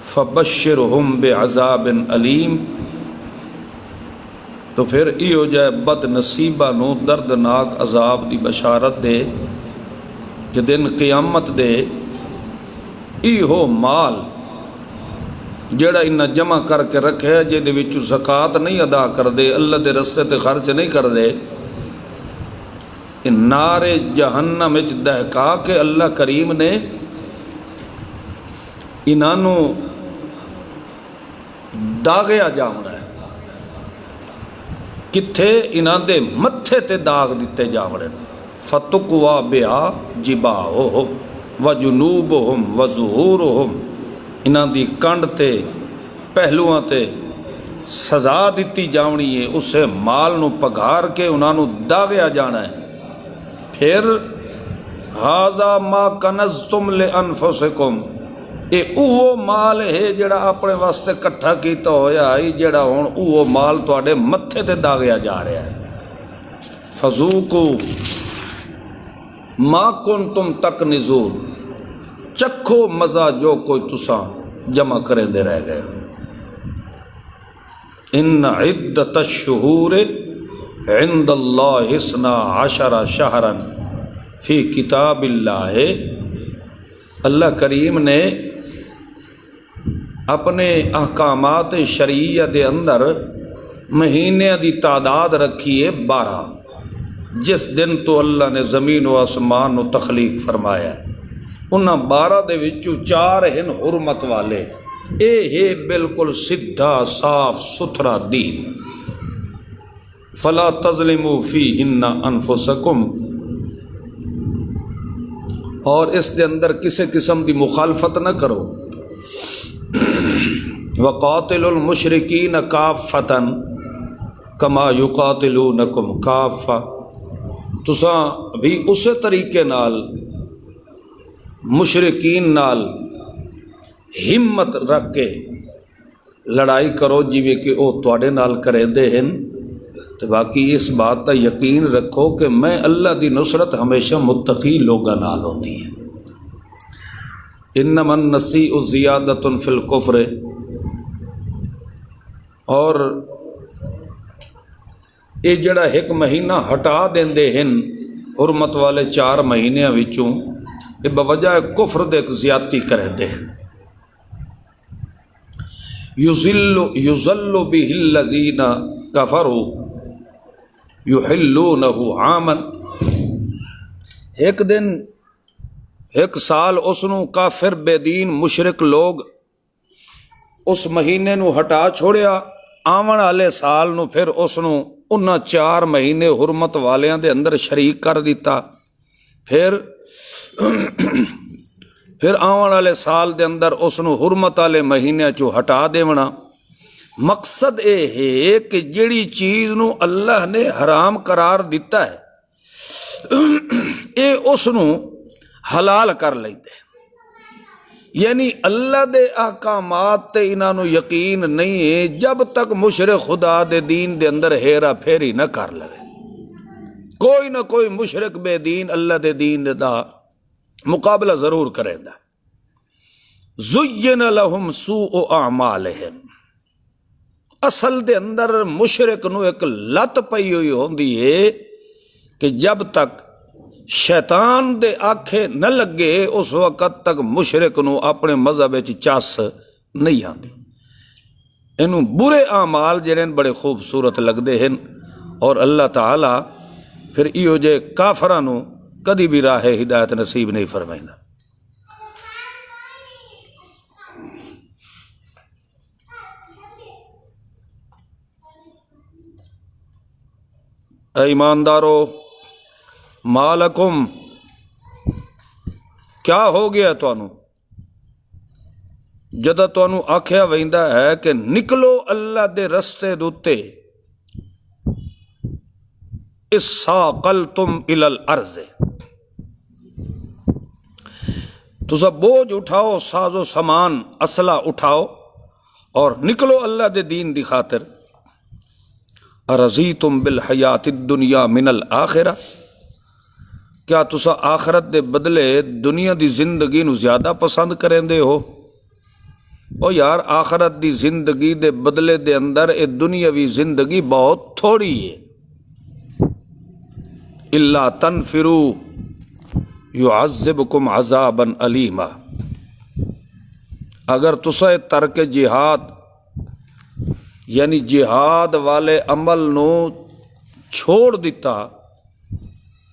فبشرہم بعذاب علیم، تو پھر یہ ہو جائے بد نصیبہ نو دردناک عذاب دی بشارت دے کہ دن قیامت دے ای ہو مال جڑا انہاں جمع کر کے رکھے جے وچوں زکوٰۃ نہیں ادا کر دے، اللہ دے رستے تے خرچ نہیں کر دے، نار جہنم وچ دہکا کے اللہ کریم نے انہاں نو داغیا جاونا ہے۔ کتھے؟ انہاں دے متھے تے داغ دیتے جاونے، فتقوا بہا جباہہم وجنوبہم وظہورہم، انہاں دی کنڈ تے پہلوਆਂ تے سزا دیتی جاونی ہے، اسے مال نو پگھار کے انہاں نو داغیا جانا ہے۔ پھر ھذا ما کنزتم لانفسکم، اے اوہ مال ہے جڑا اپنے واسطے کٹھا کیتا ہویا ہے، جڑا ہن اوہ مال تواڈے متھے تے داغیا جا رہا ہے۔ فذوقوا ما کنتم تکنزون، چکھو مزہ جو کوئی تساں جمع کریں دے رہ گئے۔ ان عدت الشہور عند اللہ 12 شہرا فی کتاب اللہ، اللہ کریم نے اپنے احکامات شرعیہ دے اندر مہینے دی تعداد رکھی ہے 12، جس دن تو اللہ نے زمین و آسمان و تخلیق فرمایا ہے، انہاں 12 دے وچوں 4 ہیں حرمت والے، اے ہے بالکل سدھا صاف ستھرا دین۔ فلا تظلموا فیہن انفسکم، اور اس دے اندر کسی قسم دی مخالفت نہ کرو۔ وقاتلوا المشرکین کافۃ کما یقاتلونکم کافۃ، تساں بھی اسی طریقے نال مشرکین نال ہمت رکھ کے لڑائی کرو جویں کہ او تواڈے نال کریندے ہیں، تو باقی اس بات کا یقین رکھو کہ میں اللہ دی نصرت ہمیشہ متقی لوگاں نال ہوتی ہے۔ انما النسیء زیادۃ فی الکفر، اور یہ جڑا ایک مہینہ ہٹا دیندے ہیں حرمت والے 4 مہینیاں وچوں، یہ بوجہ کفر دے زیادتی کریندے ہیں۔ یضل بہ الذین کفروا یحلونہ عاما، ایک دن ایک سال اس نو کافر بے دین مشرک لوگ اس مہینے نو ہٹا چھوڑیا، آون والے سال نو پھر اس نو انہاں 4 مہینے حرمت والیاں دے اندر شریک کر دیتا، پھر آون والے سال دے اندر اس نو حرمت والے مہینے چو ہٹا دیونا۔ مقصد اے ہے کہ جڑی چیز نو اللہ نے حرام قرار دیتا ہے اے اس نو حلال کر لیندے، یعنی اللہ دے احکامات تے انہاں نو یقین نہیں ہے جب تک مشرک خدا دے دین دے اندر ہیرا پھیری نہ کر لے۔ کوئی نہ کوئی مشرک بے دین اللہ دے دین دا مقابلہ ضرور کرے دا۔ زین لہم سوء اعمالہم، اصل دے اندر مشرک نو ایک لت پئی ہوئی ہوندی ہے کہ جب تک شیطان دے آنکھیں نہ لگے اس وقت تک مشرک نو اپنے مذہب وچ چس نہیں آندی۔ انہوں برے اعمال جڑے بڑے خوبصورت لگدے ہیں، اور اللہ تعالی پھر ایو جے کافراں نو کدی بھی راہ ہدایت نصیب نہیں فرمائندا۔ اے ایماندارو، مالکم، کیا ہو گیا تانوں جدہ تانوں آکھیا ویندا ہے کہ نکلو اللہ دے رستے دوتے، اساقلتم الی الارض، تسا بوجھ اٹھاؤ، ساز و سامان اسلحہ اٹھاؤ اور نکلو اللہ دے دین دی خاطر۔ ارضیتم بالحیات الدنیا من الآخرہ، کیا تسا آخرت دے بدلے دنیا دی زندگی نو زیادہ پسند کریں دے ہو؟ او یار آخرت دی زندگی دے بدلے دے اندر اے دنیاوی زندگی بہت تھوڑی ہے. الا تنفروا يعذبكم عذابا علیما. اگر تسا ترک جہاد یعنی جہاد والے عمل نو چھوڑ دیتا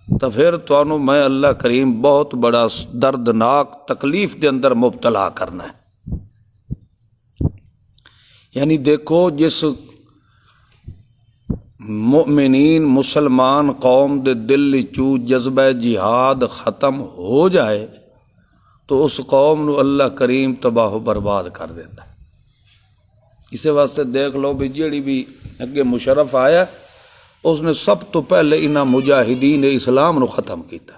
تو پھر تانوں میں اللہ کریم بہت بڑا دردناک تکلیف دے اندر مبتلا کرنا ہے. یعنی دیکھو جس مومنین مسلمان قوم دے دل چو جذبہ جہاد ختم ہو جائے تو اس قوم نو اللہ کریم تباہ و برباد کر دیتا ہے. اسی واسطے دیکھ لو بھی جیڑی بھی اگے مشرف آیا اس نے سب تو پہلے انہاں مجاہدین اسلام نو ختم کیتا.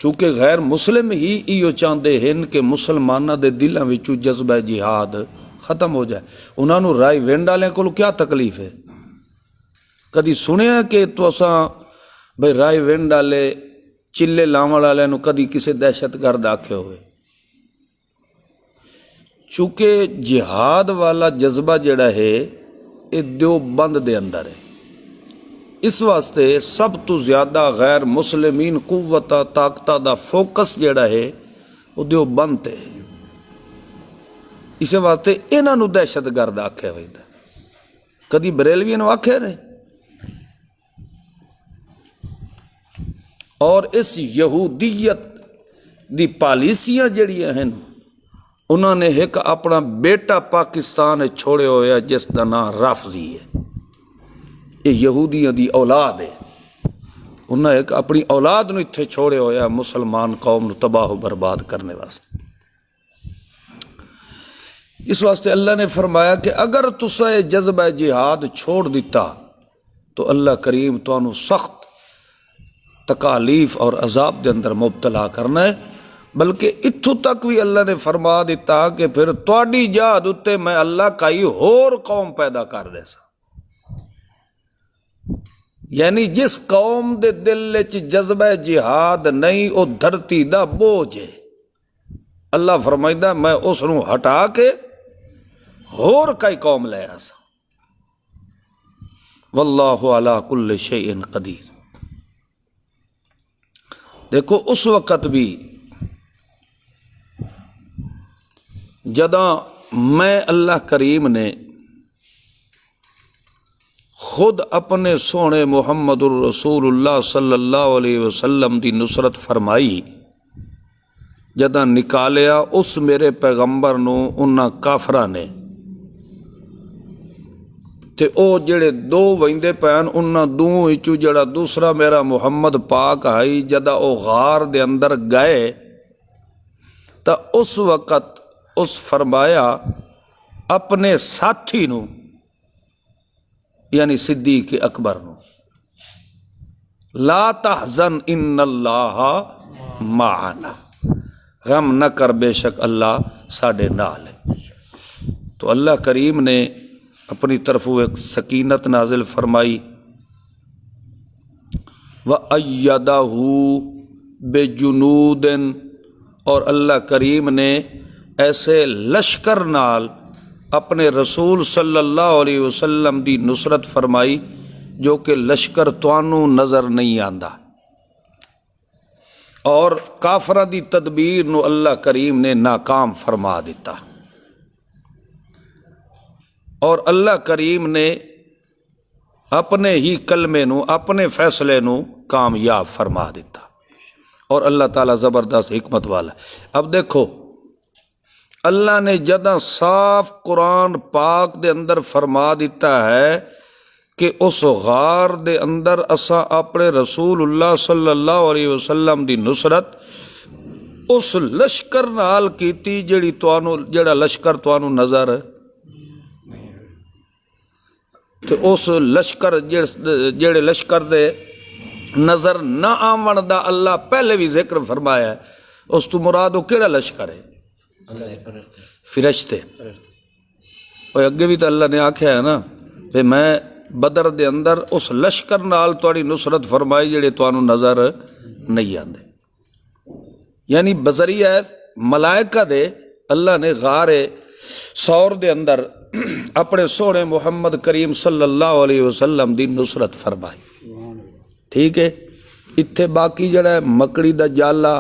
چونکہ غیر مسلم ہی ایو چاہتے ہیں کہ مسلمانہ دے دلاں وچوں جذبہ جہاد ختم ہو جائے. انہاں نو رائے وینڈ والے کو کیا تکلیف ہے؟ کدی سنیا کہ تساں بھئی رائے وینڈ والے چلے لاون والے نو کدی کسے دہشت گرد آکھے ہوئے؟ چونکہ جہاد والا جذبہ جڑا ہے یہ دیوبند دے اندر ہے. اس واسطے سب تو زیادہ غیر مسلمین قوت طاقتہ دا فوکس جڑا ہے وہ دیوبند ہے. اس واسطے انہاں نو دہشت گرد آکھیا ویندا. کدی بریلوی نو آکھیا نے؟ اور اس یہودیت دی پالیسیاں جڑیاں ہیں انہوں نے ایک اپنا بیٹا پاکستان چھوڑے ہویا جس کا نام رافضی ہے. یہ یہودیاں دی اولاد ہے. انہوں نے ایک اپنی اولاد نو اتھے چھوڑے ہویا مسلمان قوم نو تباہ و برباد کرنے واسطے. اس واسطے اللہ نے فرمایا کہ اگر تسا یہ جذبہ جہاد چھوڑ دیتا تو اللہ کریم تانوں سخت تکالیف اور عذاب دے اندر مبتلا کرنا ہے. بلکہ اتھوں تک بھی اللہ نے فرما دیتا کہ پھر تواڈی جہاد اتے میں اللہ کئی ہور قوم پیدا کر دے سا. یعنی جس قوم دے دل وچ جذبہ جہاد نہیں وہ دھرتی دا بوجھ ہے. اللہ فرمائیدا میں اس نو ہٹا کے ہور کئی قوم لے آسا. واللہ علی کل شیء قدیر. دیکھو اس وقت بھی جداں میں اللہ کریم نے خود اپنے سونے محمد الرسول اللہ صلی اللہ علیہ وسلم دی نصرت فرمائی، جداں نکالیا اس میرے پیغمبر نو انہاں کافراں نے تے او جڑے دو ویندے پین انہاں دوہاں وچوں جڑا دوسرا میرا محمد پاک آئی جدا او غار دے اندر گئے تا اس وقت اس فرمایا اپنے ساتھی نو یعنی صدیق اکبر نو، لا تحزن ان اللہ معنا، غم نہ کر بے شک اللہ ساڈے نال ہے. تو اللہ کریم نے اپنی طرف ایک سکینت نازل فرمائی، وَأَيَّدَهُ بِجُنُودٍ، اور اللہ کریم نے ایسے لشکر نال اپنے رسول صلی اللہ علیہ وسلم دی نصرت فرمائی جو کہ لشکر توانوں نظر نہیں آندا. اور کافراں دی تدبیر نو اللہ کریم نے ناکام فرما دیتا، اور اللہ کریم نے اپنے ہی کلمے نو اپنے فیصلے نو کامیاب فرما دیتا. اور اللہ تعالیٰ زبردست حکمت والا. اب دیکھو اللہ نے جداں صاف قرآن پاک دے اندر فرما دیتا ہے کہ اس غار دے اندر اساں اپنے رسول اللہ صلی اللہ علیہ وسلم دی نصرت اس لشکر نال کیتی جڑا لشکر توانوں نظر تے اس لشکر جڑے لشکر دے نظر نہ آون دا اللہ پہلے بھی ذکر فرمایا ہے. اس تو مراد وہ کیڑا لشکر ہے؟ فرشتے. اور اگے بھی تو اللہ نے آکھیا ہے نا کہ میں بدر دے اندر اس لشکر نال تواڈی نصرت فرمائی جڑے توانوں نظر نہیں آندے. یعنی بذریعہ ملائکہ دے اللہ نے غار سور دے اندر اپنے سونے محمد کریم صلی اللہ علیہ وسلم دی نصرت فرمائی. ٹھیک ہے. اتھے باقی جڑا ہے مکڑی دا جالا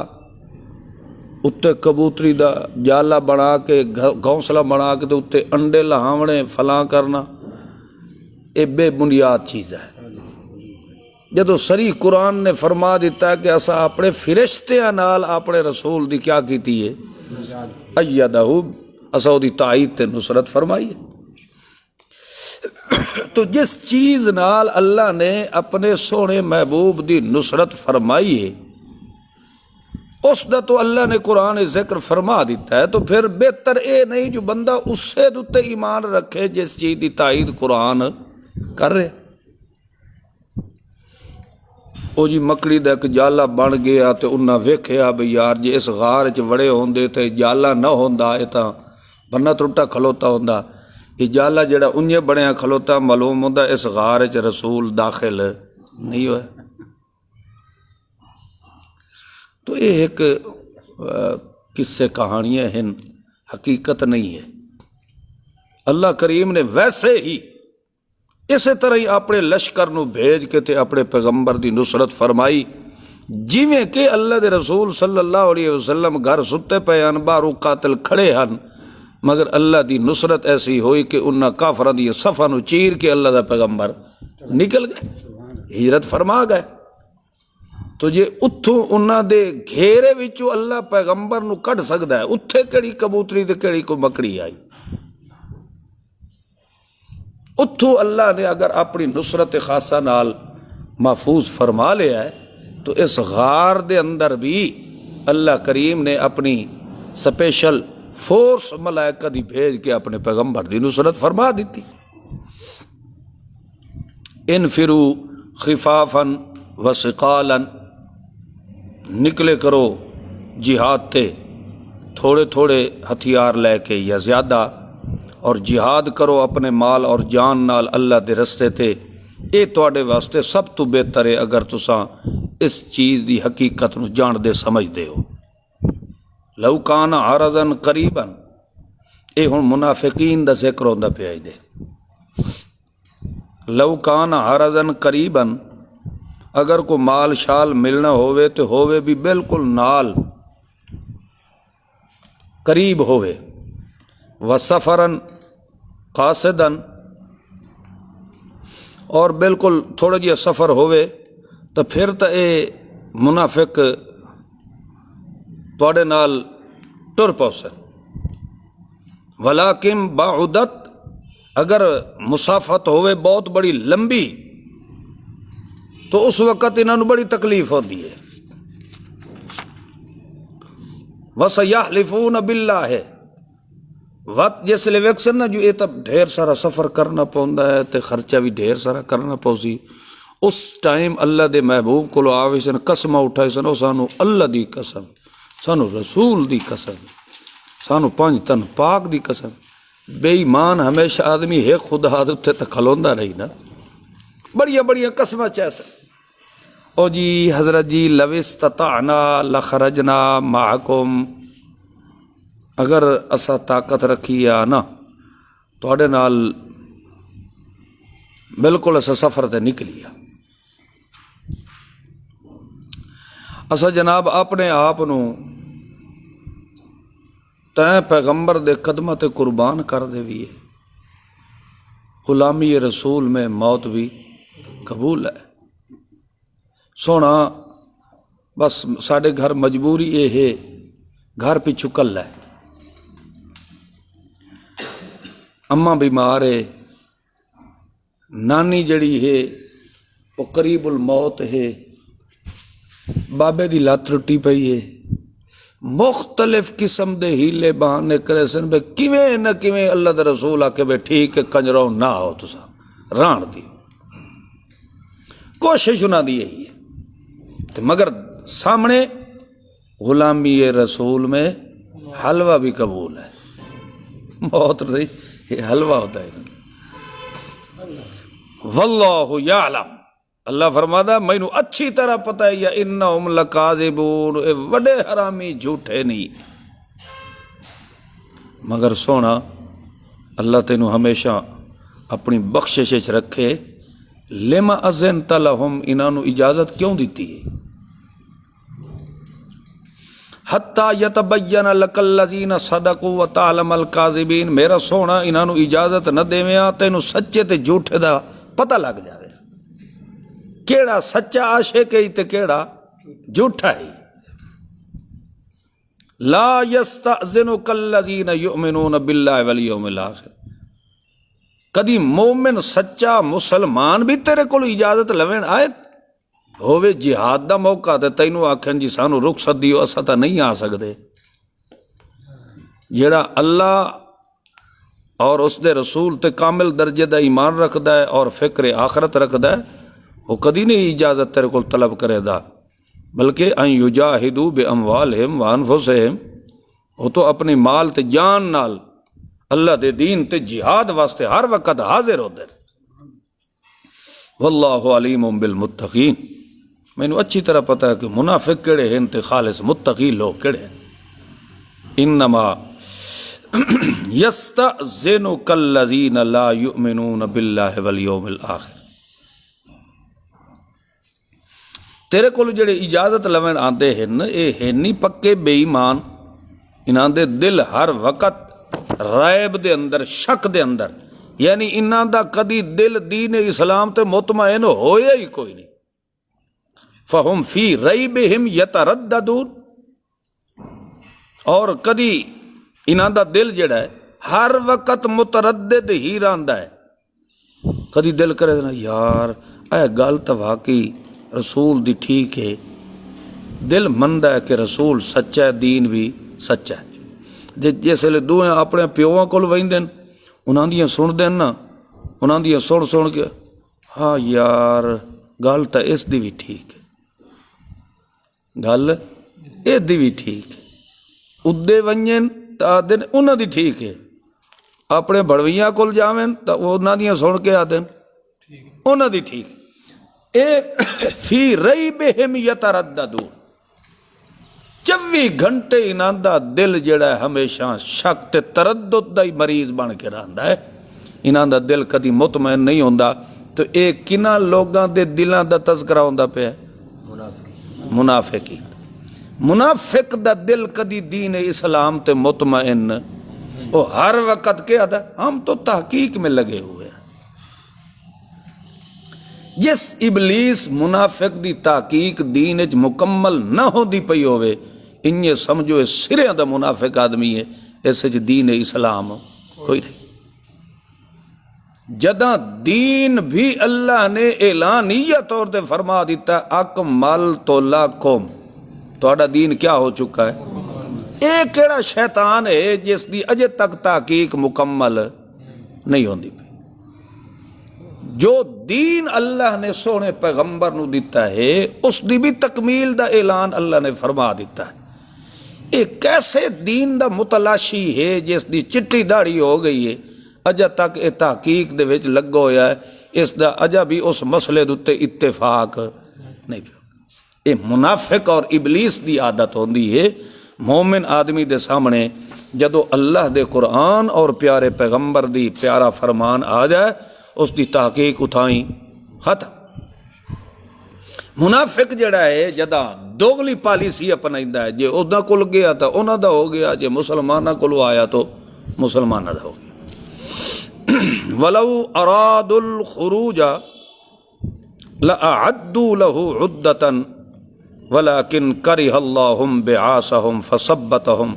اتنے کبوتری دا جالا بنا کے گھونسلہ بنا کے اتنے انڈے لہاونے فلاں کرنا، یہ بے بنیاد چیز ہے. جدو سری قرآن نے فرما دیتا ہے کہ اسا اپنے فرشتیاں نال اپنے رسول دی کیا کیتی ہے، ایدہ، اسا دی تائید تے نصرت فرمائی ہے. تو جس چیز نال اللہ نے اپنے سونے محبوب دی نصرت فرمائی ہے اس دا تو اللہ نے قرآن ذکر فرما دیتا ہے، تو پھر بہتر اے نہیں جو بندہ اس سے دوتے ایمان رکھے جس چیز دی تائید قرآن کر رہے. او جی مکڑی دا ایک جالا بن گیا تو انہاں ویکھیا بھئی یار جی اس غار چ وڑے ہوندے تے جالا نہ ہوندا اے تاں بننا ٹوٹا کھلوتا ہوندا. یہ جالا جڑا انجے بنیا کھلوتا معلوم ہوندا اس غار چ رسول داخل نہیں ہوئے. تو یہ ایک قصے کہانیاں ہیں، حقیقت نہیں ہے. اللہ کریم نے ویسے ہی اسی طرح ہی اپنے لشکر نو بھیج کے تے اپنے پیغمبر دی نصرت فرمائی، جویں کہ اللہ دے رسول صلی اللہ علیہ وسلم گھر ستے پے ہیں، باہروں قاتل کھڑے ہیں، مگر اللہ دی نصرت ایسی ہوئی کہ انہاں کافراں دی صفاں نو چیر کے اللہ دا پیغمبر نکل گئے، ہجرت فرما گئے. تو جے اتھوں انہاں دے گھیرے وچوں اللہ پیغمبر نو کڈ سکدا ہے، اتھے کیڑی کبوتری تے کیڑی کوئی مکڑی آئی. اتھوں اللہ نے اگر اپنی نصرت خاصہ نال محفوظ فرما لیا ہے تو اس غار دے اندر بھی اللہ کریم نے اپنی سپیشل فورس ملائکہ دی بھیج کے اپنے پیغمبر دی نصرت فرما دیتی. انفروا خفافا وثقالا، نکلے کرو جہاد تے تھوڑے تھوڑے ہتھیار لے کے یا زیادہ، اور جہاد کرو اپنے مال اور جان نال اللہ دے رستے تے. اے تواڈے واسطے سب تو بہتر ہے اگر تساں اس چیز دی حقیقت نو جان دے سمجھ دے ہو. لو کان عرضا قریبا، اے ہن منافقین دا ذکر ہوندا پیا دے. لو کان عرضا قریبا، اگر کو مال شال ملنا ہوئے تو ہوئے بھی بالکل نال قریب ہوئے. وسفراً قاصداً، اور بالکل تھوڑا جہا سفر ہوئے تو پھر تو اے منافق تواڈے نال ٹر پوسن. ولیکن بعدت، اگر مسافت ہوئے بہت بڑی لمبی تو اس وقت انہوں بڑی تکلیف ہوتی ہے. وَسَيَحْلِفُونَ بِاللَّهِ، وقت جس لئے ویکسن نا جو یہ تب ڈھیر سارا سفر کرنا پوندا ہے تے خرچہ بھی ڈھیر سارا کرنا پوسی. اس ٹائم اللہ دے محبوب کو آوے سن قسم اٹھائے سن، سانو اللہ دی قسم، سانو رسول دی قسم، سانو پانچ تن پاک دی قسم. بے ایمان ہمیشہ آدمی ہے خدا تے تے کھلوندا رہی نا، بڑیاں بڑیاں قسمہ چیسا. او جی حضرت جی لو استطعنا لخرجنا معکم، اگر اسا طاقت رکھی یا نا تواڈے نال بالکل اسا سفر تے نکلیا. اسا جناب اپنے آپ نو تیں پیغمبر دے قدمہ تے قربان کر دے بھی ہے. غلامی رسول میں موت بھی قبول ہے. سونا بس ساڈے گھر مجبوری یہ ہے، گھر پچھو کل ہے، اماں بیمار ہے، نانی جڑی ہے وہ قریب الموت ہے، بابے دی لت ٹوٹی پئی ہے. مختلف قسم دے ہیلے بہانے کرے سن بے کیویں نہ کیویں اللہ دے رسول آ کے بے ٹھیک ہے کنجرو نہ ہو تسا ران دی کوشش نہ دی ہے. مگر سامنے غلامی رسول میں حلوہ بھی قبول ہے. موت نہیں، یہ حلوہ ہوتا ہے. واللہ یعلم، اللہ فرماتا مینو اچھی طرح پتہ ہے یا انہم لکاذبون، وڈے حرامی جھوٹے نہیں. مگر سونا اللہ تینوں ہمیشہ اپنی بخشش وچ رکھے. لما اذنت لہم انہاں نوں اجازت کیوں دیتی ہے؟ حتی یتبین لک الذین صدقوا وتعلم الکاذبین. میرا سونا انہاں نوں اجازت نہ دیویاں تینوں سچے تے جھوٹے دا پتہ لگ جاوے کیڑا سچا عاشق ہے تے کیڑا جھوٹا ہے. لا یستأذنک الذین یؤمنون باللہ والیوم الآخر. کدی مومن سچا مسلمان بھی تیرے کو اجازت لوین آئے ہووے جہاد دا موقع تے تینوں آکھن جی سانو رخصت دیو اساں تا نہیں آ سکدے. جیڑا اللہ اور اس دے رسول تے کامل درجے دا ایمان رکھدا ہے اور فکر آخرت رکھدا ہے وہ کدی نہیں اجازت تیرے کو طلب کرے دا، بلکہ ان یجاہدوا باموالہم وانفسہم، وہ تو اپنی مال تے جان نال اللہ دے دین تے جہاد واسطے ہر وقت حاضر ہوتے. واللہ علیم بالمتقین. مینوں اچھی طرح پتہ ہے کہ منافق کیڑے ہیں تے خالص متقی لوگ کیڑے ہیں. انما یستأذنک الذین لا یؤمنون باللہ والیوم الآخر. تیرے کول جڑے اجازت لوین آندے ہیں اے ہے نہیں پکے بے ایمان. انہاں دے دل ہر وقت ریب دے اندر، شک دے اندر، یعنی انہاں دا کدی دل دین اسلام تے مطمئن ہویا ہی کوئی نہیں. فہم فی ریبہم یترددون. اور کدی انہاں دا دل جڑا ہے ہر وقت متردد ہی رہندا ہے. کدی دل کرے نا یار اے گل تو واقعی رسول دی ٹھیک ہے، دل مندا ہے کہ رسول سچا ہے، دین بھی سچا ہے. جس ویلے دوئیں اپنے پیواں کول ویندے انہاں دیاں سن دین نا، انہاں دیاں سن کے ہاں یار گل تو اس دی بھی ٹھیک ہے، گل اے دی بھی ٹھیک ہے. ادے ونجن تو آدھن انہاں دی ٹھیک ہے، اپنے بڑویاں کول جاویں تو انہاں دیاں سن کے آدھن انہاں دی ٹھیک. اے فی ریبہم یترددون. 24 گھنٹے انہاں دا دل جڑا ہے ہمیشہ شک تے تردد دا ہی مریض بن کے رہندا ہے. انہاں دا دل کدی مطمئن نہیں ہوندا. تو اے کناں لوگاں دے دلاں دا تذکرہ ہوندا پیا؟ منافقین. منافق دا دل کدی دین اسلام تے مطمئن، وہ ہر وقت کیا تھا ہم تو تحقیق میں لگے ہوئے ہیں. جس ابلیس منافق دی تحقیق دین وچ مکمل نہ ہوندی پئی ہوئے انہیں سمجھو سرے دا منافق آدمی ہے، اس وچ دین اسلام کوئی نہیں. جداں دین بھی اللہ نے اعلانیہ طور تے فرما دیتا اکملت لکم، تہاڈا دین کیا ہو چکا ہے. اے کیڑا شیطان ہے جس دی اجے تک تحقیق مکمل نہیں ہوندی پئی. جو دین اللہ نے سونے پیغمبر نو دیتا ہے اس دی بھی تکمیل دا اعلان اللہ نے فرما دیتا ہے. ایک کیسے دین دا متلاشی ہے جس دی چٹی داڑھی ہو گئی ہے اجا تک اے تحقیق دے وچ لگا ہویا ہے، اس دا اجا بھی اس مسئلے دے تے اتفاق نہیں پیا. اے منافق اور ابلیس دی عادت ہوندی ہے. مومن آدمی دے سامنے جدو اللہ دے قرآن اور پیارے پیغمبر دی پیارا فرمان آ جائے اس دی تحقیق اتھائیں ختم. منافق جڑا ہے جدا دوگلی پالیسی اپنائندا ہے، جے اودا کول گیا تو انہاں دا ہو گیا، جے مسلماناں کولو آیا تو مسلماناں دا ہو گیا. ولو ارادوا الخروج لأعدوا له عدة ولكن كره الله بعاثهم فثبتهم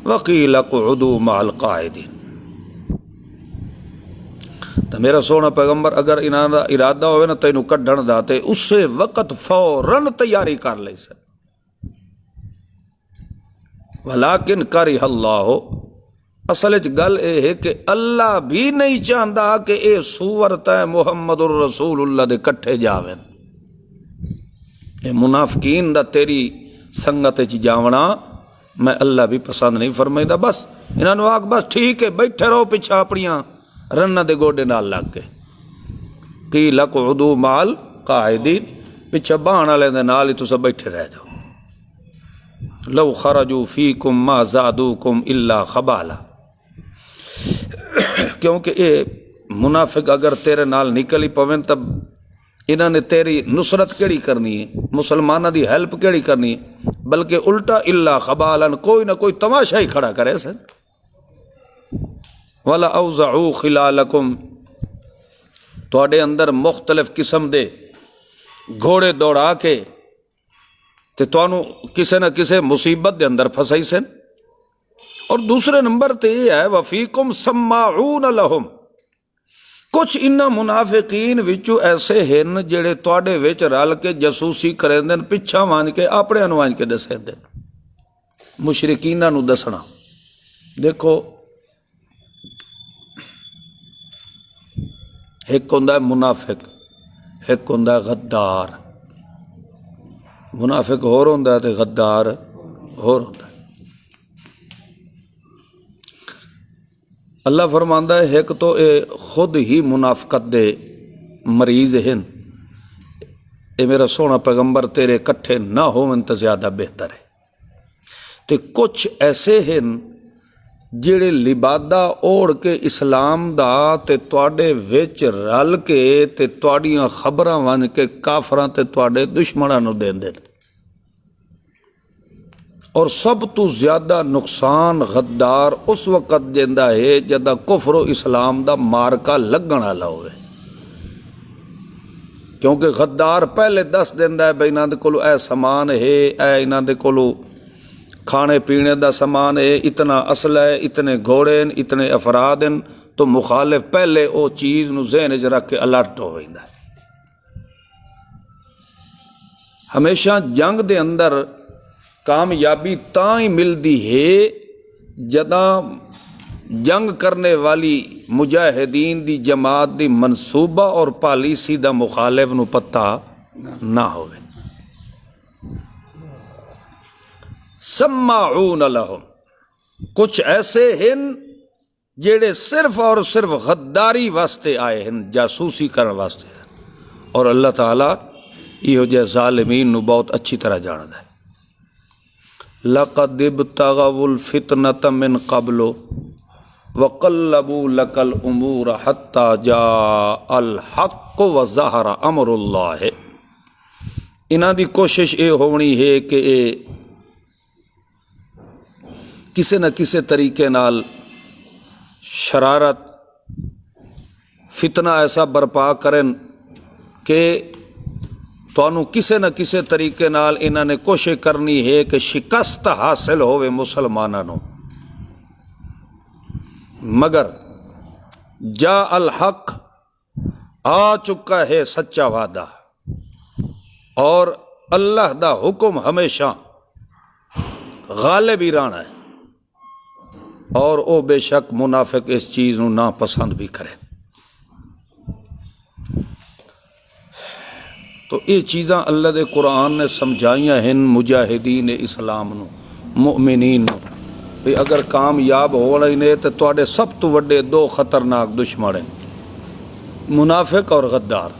وقيل اقعدوا مع القاعدين. تو میرا سونا پیغمبر اگر انہاں دا ارادہ ہوئے نا تینوں کڈھن دا تے اسے وقت فوراً تیاری کر لے سن. ولیکن کرہ اللہ، اصل گل اے ہے کہ اللہ بھی نہیں چاہتا کہ اے صورت محمد الرسول اللہ دے کٹھے جاویں. اے منافقین دا تیری سنگت چ جاونا میں اللہ بھی پسند نہیں فرمائیدا. بس انہاں نو آکھ بس ٹھیک ہے بیٹھے رہو پیچھے اپنیاں رنہ دے گوڈے نال لگ کے، قیل اقعدوا مع القاعدین، پیچھے بہن والے دے نال ہی تساں بیٹھے رہ جاؤ. لو خرجوا فیکم ما زادوکم الا خبالا. کیونکہ یہ منافق اگر تیرے نال نکل ہی پویں تب انہوں نے تیری نصرت کیڑی کرنی ہے، مسلمانوں دی ہیلپ کیڑی کرنی ہے، بلکہ الٹا الا خبالن کوئی نہ کوئی تماشا ہی کھڑا کرے سن۔ وَلَا أَوْزَعُوا خِلَالَكُمْ، تواڈے اندر مختلف قسم دے گھوڑے دوڑا کے تے تانوں کسے نہ کسے مصیبت دے اندر پھسائی سن۔ اور دوسرے نمبر تے یہ ہے وَفِيكُمْ سَمَّاعُونَ لَهُمْ، کچھ انہاں منافقین وچوں ایسے ہیں جڑے تواڈے وچ رل کے جاسوسی کریندن، پچھا وانج کے اپنے نوں وانج کے دسیندن، مشرکیناں نوں دسنا۔ دیکھو ایک ہوندا ہے منافق، ایک ہوندا ہے غدار۔ منافق ہور ہوندا ہے تے غدار ہور ہوندا ہے۔ اللہ فرماندا ہے ایک تو اے خود ہی منافقت دے مریض ہیں، اے میرا سونا پیغمبر تیرے کٹھے نہ ہون تے زیادہ بہتر ہے۔ تے کچھ ایسے ہیں جڑے لبادہ اوڑھ کے اسلام دا تے تواڈے وچ رل کے تے تواڈیاں خبراں ون کے کافراں تے تواڈے دشمناں نوں دیندے۔ اور سب تو زیادہ نقصان غدار اس وقت جیندا ہے جدا کفر و اسلام دا مارکا لگن والا ہوئے، کیونکہ غدار پہلے دس دیندا ہے بھئی انہاں دے کولو اے سامان ہے، اے انہاں دے کولو کھانے پینے دا سامان ہے، اتنا اسلحہ ہے، اتنے گھوڑے ہیں، اتنے افراد ہیں، تو مخالف پہلے او چیز نو ذہن وچ رکھ کے الرٹ ہو ویندا ہے۔ ہمیشہ جنگ دے اندر کامیابی تاں ہی ملدی ہے جداں جنگ کرنے والی مجاہدین دی جماعت دی منصوبہ اور پالیسی دا مخالف نو پتہ نہ ہوئے۔ سماعون لہم، کچھ ایسے ہیں جڑے صرف اور صرف غداری واسطے آئے ہیں، جاسوسی کرنے واسطے، اور اللہ تعالیٰ یہ جے ظالمین نو بہت اچھی طرح جاندا ہے۔ لَقَدِ ابْتَغَوُا الْفِتْنَةَ مِنْ قَبْلُ وَقَلَّبُوا لَكَ الْأُمُورَ حَتَّى جَاءَ الْحَقُّ وَظَهَرَ أَمْرُ اللَّهِ، انہاں دی کوشش یہ ہونی ہے کہ کسی نہ کسی طریقے نال شرارت فتنہ ایسا برپا کریں کہ تانوں کسی نہ کسی طریقے نال انہاں نے کوشش کرنی ہے کہ شکست حاصل ہوئے مسلماناں نوں، مگر جا الحق، آ چکا ہے سچا وعدہ، اور اللہ دا حکم ہمیشہ غالب ہی رہنا ہے، اور او بے شک منافق اس چیز نو ناپسند بھی کرے۔ تو یہ چیزاں اللہ دے قرآن نے سمجھائیاں ہیں مجاہدین اسلام نو، مؤمنین نو، کہ اگر کامیاب ہونا ہی نہیں تو تواڈے سب تو وڈے دو خطرناک دشمن ہیں، منافق اور غدار۔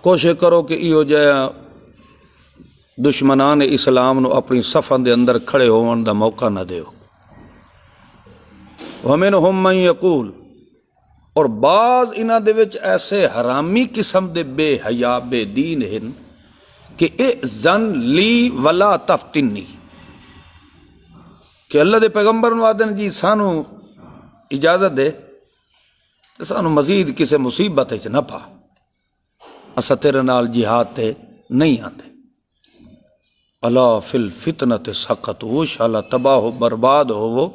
کوشش کرو کہ ایو جہاں دشمنان اسلام نو اپنی صفاں دے اندر کھڑے ہون دا موقع نہ دیو۔ وَمِنْهُمْ مَنْ يَقُولُ، اور بعض انہاں دے وچ ایسے حرامی قسم دے بے حیا بے دین ہیں کہ اذن لی ولا تفتنی، کہ اللہ دے پیغمبر نو آدن جی سانو اجازت دے تے سانو مزید کسے مصیبت وچ نہ پا، اسا تیرے نال جہاد تے نہیں آندے۔ الا فی الفتنۃ سقطوا، شالا تباہ و برباد ہوو،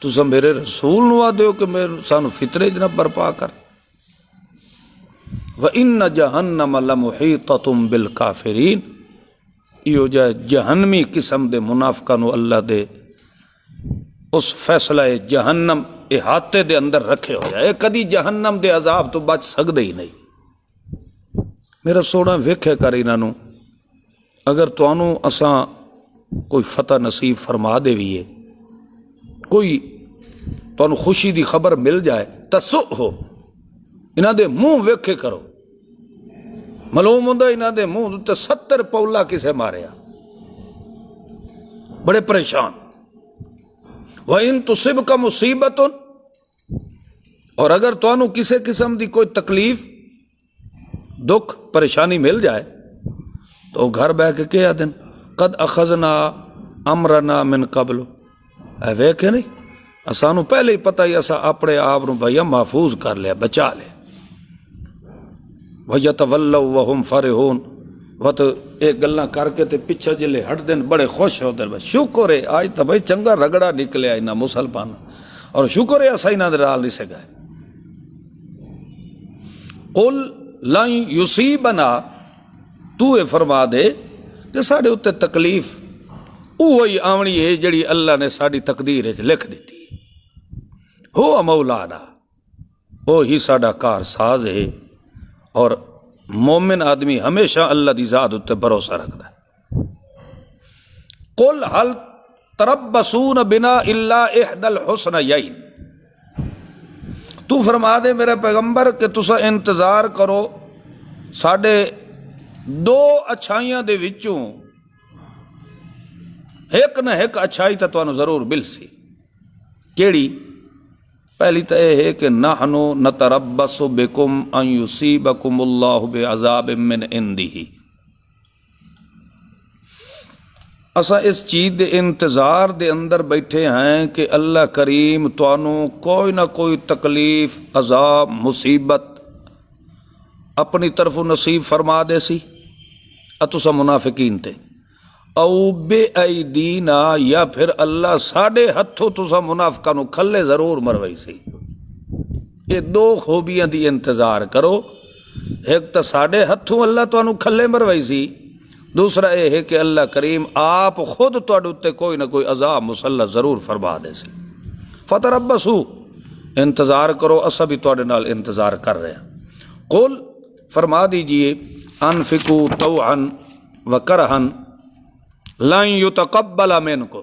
تسا میرے رسول نو آ دیو کہ سانو فتنے جنہ برپا کر۔ وَإِنَّ جَهَنَّمَ لَمُحِيطَةٌ بِالْكَافِرِينَ، یہ جائے جہنمی قسم دے منافقاں نو اللہ دے اس فیصلہ جہنم احاطے دے اندر رکھے ہو جائے، کدی جہنم دے عذاب تو بچ سکدے ہی نہیں۔ میرا سونا ویکھے کر انہاں نو، اگر تانوں اساں کوئی فتح نصیب فرما دے ویے، کوئی تانوں خوشی دی خبر مل جائے، تسو ہو انہاں دے منہ ویکھے کرو، معلوم ہوندا انہاں دے منہ تے 70 پولا کسے ماریا، بڑے پریشان، وَإِن تُصِبْكَ مُصِیبَةٌ، اور اگر تانوں کسی قسم دی کوئی تکلیف، دکھ، پریشانی مل جائے تو گھر بہ کے کہہ دن قد اخذنا امرنا من قبل، اے ویکھے نہیں اسانوں پہلے ہی پتہ ہی اسا اپنے آپ نو بھیا محفوظ کر لیا، بچا لیا۔ وَيَتَوَلَّوْا وَهُمْ فَرِحُونَ، وت ایک گلاں کر کے تے پیچھے جلے ہٹ دین بڑے خوش ہو دے، شکر ہے آج تو بھائی چنگا رگڑا نکلیا انہاں مسلمان، اور شکر ہے اسا انہاں دے نال نہیں سگے۔ قل لن یصیبنا، تو اے فرما دے کہ ساڈے اوتے تکلیف اوہی آونی ہے جڑی اللہ نے ساڈی تقدیر وچ لکھ دتی، ہو مولانا، وہ ہی ساڈا کار ساز ہے۔ اور مومن آدمی ہمیشہ اللہ دی ذات اتے بھروسہ رکھتا ہے۔ قل هل تربصون بنا الا احدى الحسنيين، تو فرما دے میرے پیغمبر کہ تسا انتظار کرو ساڈے دو اچھائیاں دے وچوں ایک نہ ایک اچھائی تو تانوں ضرور مل سی۔ کیڑی؟ پہلی تو یہ ہے کہ نحنو نتربص بکم ان یصیبکم اللہ بعذاب من عندہ، اسا اس چیز دے انتظار دے اندر بیٹھے ہیں کہ اللہ کریم تانوں کوئی نہ کوئی تکلیف، عذاب، مصیبت اپنی طرف نصیب فرما دے سی۔ اتسا منافقین تے او بے ایدینا، یا پھر اللہ ساڈے ہتھوں تسا منافقاں نو کھلے ضرور مروائی سی۔ یہ دو خوبیاں دی انتظار کرو، ایک تو ساڈے ہتھوں اللہ تانوں کھلے مروائی سی، دوسرا یہ ہے کہ اللہ کریم آپ خود تواڈے تے کوئی نہ کوئی عذاب مسلط ضرور فرما دے سی۔ فتربصوا، انتظار کرو، اسا بھی تواڈے نال انتظار کر رہے ہیں۔ قل، فرما دیجئے، انفقوا طوعا وکرہا لن یتقبل منکم،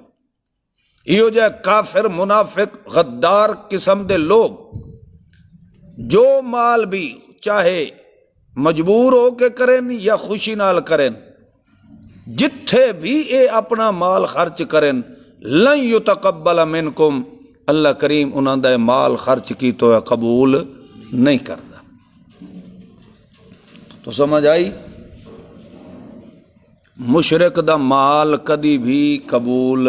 یہ جائے کافر، منافق، غدار قسم دے لوگ جو مال بھی چاہے مجبور ہو کے کریں یا خوشی نال کریں، جتھے بھی اے اپنا مال خرچ کریں، لن یتقبل منکم، اللہ کریم انہاں دا مال خرچ کی تو قبول نہیں کرتا۔ تو سمجھ آئی؟ مشرک دا مال کدی بھی قبول،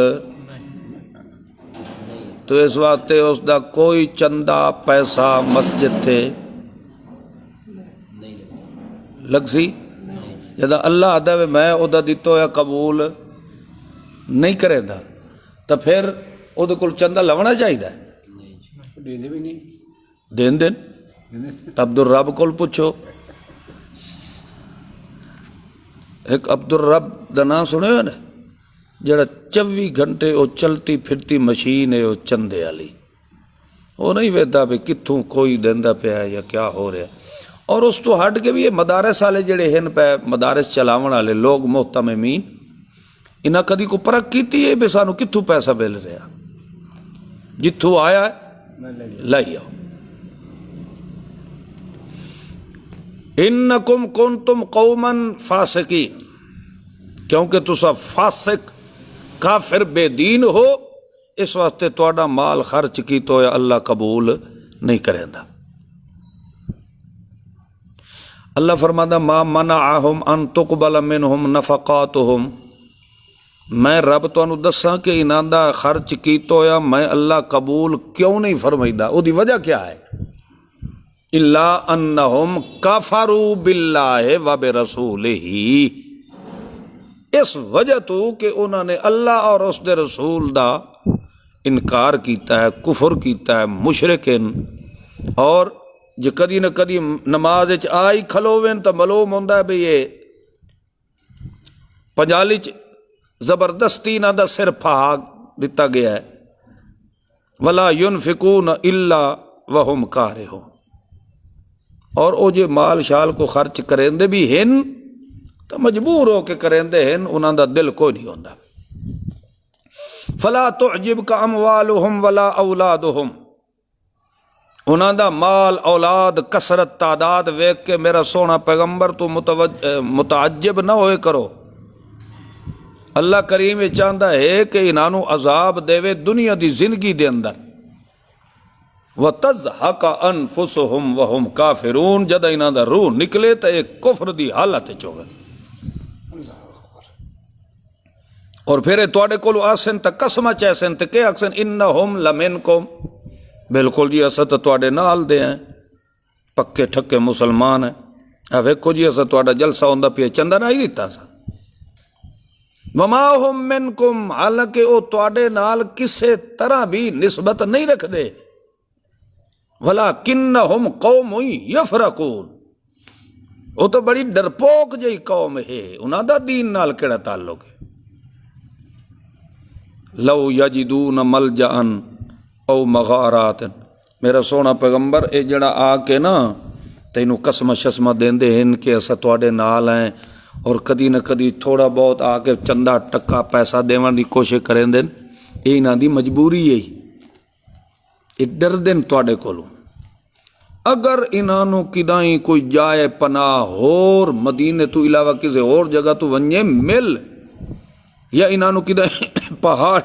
تو اس واسطے اس دا کوئی چندہ پیسہ مسجد تے لگ سی، جدا اللہ آدھا میں او دا دیتو یا قبول نہیں کرے دا، تو پھر او دے کول چندہ لونا چاہیے دا دین دین۔ عبدالرب کول پوچھو، ایک عبدالرب دا نام سنے ہو نا، جڑا 24 گھنٹے او چلتی پھرتی مشین ہے، او چندے والی، وہ نہیں ویدا بھی کتھوں کوئی دیندا پیا ہے یا کیا ہو رہا ہے۔ اور اس تو ہٹ کے بھی یہ مدارس والے جڑے ہیں پہ مدارس چلاون والے لوگ محتممین، انہاں کدی کو پرکھ کیتی ہے بھی سانو کتھوں پیسہ مل رہا، جتھوں آیا ہے لائی آؤ۔ انکم کنتم قوما فاسقین، کیونکہ تسا فاسق، کافر، بے دین ہو، اس واسطے تواڈا مال خرچ کی تو اللہ قبول نہیں کرے دا۔ اللہ فرماتا ما منعہم ان تقبل منہم نفقاتہم، میں رب تانوں دساں کہ انہاں دا خرچ کی تو میں اللہ قبول کیوں نہیں فرمائیدا، او دی وجہ کیا ہے؟ الا انہم کفروا باللہ وبرسولہ، اس وجہ تو کہ انہوں نے اللہ اور اس دے رسول دا انکار کیتا ہے، کفر کیتا ہے، مشرکن، اور جو کدی نہ کدی نماز آئی کھلووین تو معلوم ہوندا ہے بھی یہ پنجالی زبردستی نہ دا سر پھاگ دتا گیا ہے۔ ولا ينفقون الا وهم کارہون، اور او جو مال شال کو خرچ کریں دے بھی ہن تو مجبور ہو کے کریں دے ہن، انہاں دا دل کوئی نہیں ہوندا۔ فلا تعجبک اموالہم ولا اولادہم، انہاں دا مال اولاد کثرت تعداد ویکھ کے میرا سونا پیغمبر تو متعجب نہ ہوئے کرو، اللہ کریم یہ چاہتا ہے کہ انہوں عذاب دے دنیا دی زندگی دے اندر وَتَزْحَقَ أَنفُسُهُمْ وَهُمْ كَافِرُونَ جد انہاں دا روح نکلے تو ایک کفر دی حالت چوے اور پھر تواڈے کولو آسن تے قسم چیسن تے کہ آکسن انہم لمنکم بالکل جی اسا تے تواڈے نال دے ہیں پکے ٹھکے مسلمان ہیں ویکھو جی اسا تواڈا جلسہ ہوندا پیا چندہ نہیں دیتا سا وما ہم منکم حالانکہ او تواڈے نال کسے طرح بھی نسبت نہیں رکھ دے وَلَكِنَّهُمْ قَوْمٌ يَفْرَقُونَ وہ تو بڑی ڈرپوک جئی قوم ہے انہاں دا دین نال کیڑا تعلق ہے لَوْ يَجِدُونَ مَلْجَأً او مغارات میرا سونا پیغمبر اے جڑا آ کے نا تینوں قسم شسمہ دیندے ہیں کہ اسا تواڈے نال ہیں اور کدی نہ کدی تھوڑا بہت آ کے چندہ ٹکا پیسہ دیون دی کوشش کریں دین اے انہاں دی مجبوری ہے یہ ڈر دین تواڈے کولوں اگر انہوں کدائیں کوئی جائے پناہ اور مدینے تو علاوہ کسی اور جگہ تو ونجے مل یا انہوں کدائیں پہاڑ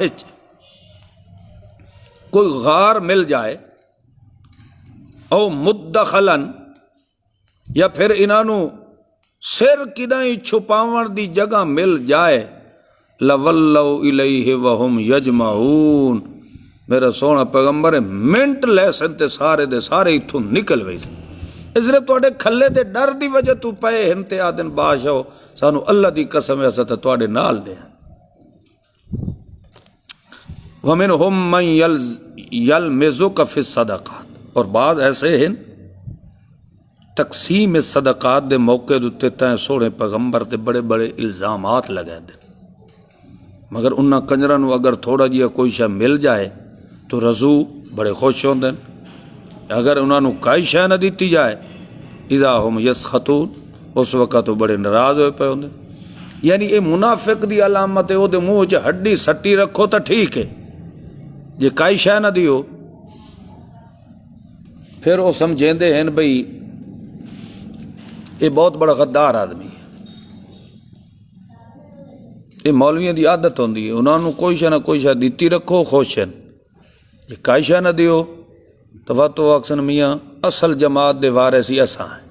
کوئی غار مل جائے او مدخلن یا پھر انہوں سر کدائیں چھپاون دی جگہ مل جائے لَوَلَّوْا إِلَيْهِ وَهُمْ يَجْمَعُونَ میرا سونا پیغمبر منٹ لیسن تے سارے دے سارے اتھوں نکل وئی سی اس لیے تواڈے کھلے دے ڈر دی وجہ تو پئے ہن تے آدن بادشاہ سانو اللہ دی قسم ایسا تے تواڈے نال دے وَمِنْهُمْ مَنْ يَلْمِزُكَ فِي الصَّدَقَاتِ اور بعض ایسے ہیں تقسیم صدقات دے موقع دوتے تائیں سوڑے پیغمبر تے بڑے بڑے الزامات لگے دیں مگر انہاں کنجرانو اگر تھوڑا جیا کوئی شے مل جائے تو رضو بڑے خوش ہوں دیں اگر انہوں کئی شے نہ دیتی جائے اذا ہم یسخطون اس وقت تو بڑے ناراض ہوئے پہ ہوں دیں یعنی اے منافق دی علامت ہے وہ دے منہ چ ہڈی سٹی رکھو تو ٹھیک ہے جے کئی شے نہ دیو پھر وہ سمجھیں دے ہیں بھئی یہ بہت بڑا غدار آدمی ہے یہ مولویوں دی عادت ہوندی ہے انہوں کوئی شے نہ کوئی شے دیتی رکھو خوش ہیں یہ کئی شے نہ دیو تو اکثر میاں اصل جماعت دے وارث ہی اساں ہیں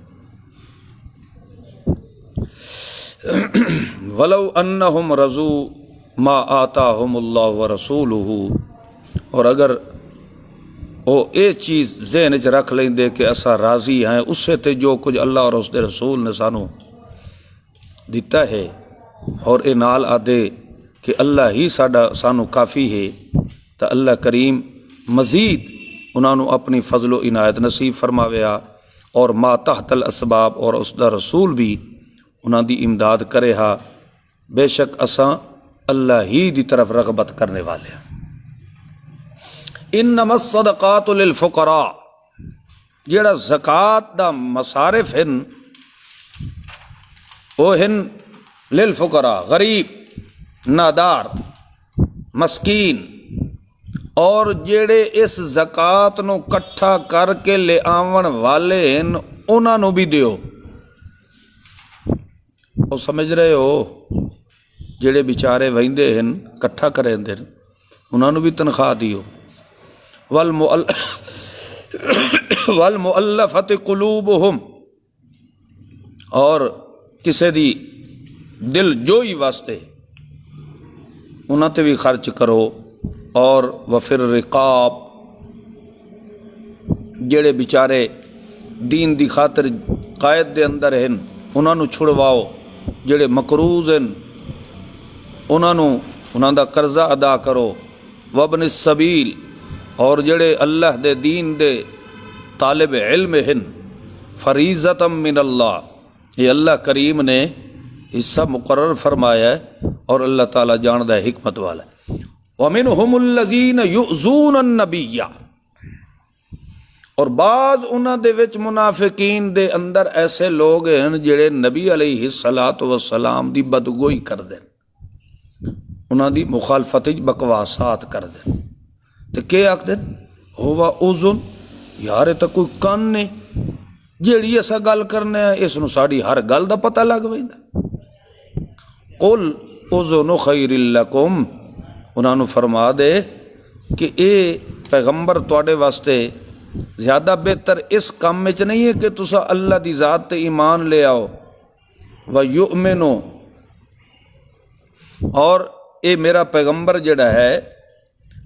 وَلَوْ أَنَّهُمْ رَضُوا مَا آتَاهُمُ اللَّهُ وَرَسُولُهُ اور اگر وہ یہ چیز ذہن چ رکھ لیں دے کہ اسا راضی ہیں اس سے تے جو کچھ اللہ اور اس دے رسول نے سانو دیتا ہے اور اے نال آدھے کہ اللہ ہی سانو کافی ہے تو اللہ کریم مزید انہوں اپنی فضل و عنایت نصیب فرماویا اور ما تحت الاسباب اور اس دا رسول بھی انہوں دی امداد کرے ہا بے شک اساں اللہ ہی دی طرف رغبت کرنے والے ہیں انما الصدقات للفقراء جیڑا زکوٰۃ دا مصارف ہن وہ ہن للفقراء غریب نادار مسکین اور جیڑے اس زکوٰۃ نو کٹھا کر کے لے آون والے ہن انہاں نو بھی دیو وہ سمجھ رہے ہو جیڑے بیچارے ویندے ہن کٹھا کریں دے انہاں نو بھی تنخواہ دیو والمؤلفت قلوبہم اور کسے دی دل جوئی واسطے انہاں تے بھی خرچ کرو اور وفر رقاب جڑے بیچارے دین دی خاطر قائد دے اندر ہیں انہاں نو چھڑواؤ جڑے مقروض ہیں انہاں دا قرضہ ادا کرو وابن السبیل اور جڑے اللہ دے دین دے طالب علم ہیں فریضۃ من اللہ یہ اللہ کریم نے حصہ مقرر فرمایا ہے اور اللہ تعالیٰ جاندہ ہے حکمت والا ہے وَمِنْهُمُ الَّذِينَ يُؤْذُونَ النَّبِيَّ اور بعض انہاں دے وچ منافقین دے اندر ایسے لوگ ہیں جڑے نبی علیہ السلام دی بدگوئی کر دیں انہاں دی مخالفت بکواسات کر دیں تو کیا آکھ دیں ہوا اذن یار تا کوئی کان نے جیڑی ایسا گل کرنے ہے اس نو ساڑی ہر گل دا پتہ لگ ویندا قل اذن خیر لکم، انہوں نے فرما دے کہ اے پیغمبر تواڈے واسطے زیادہ بہتر اس کام وچ نہیں ہے کہ تسا اللہ دی ذات تے ایمان لے آؤ، وَيُؤْمِنُ، اور اے میرا پیغمبر جڑا ہے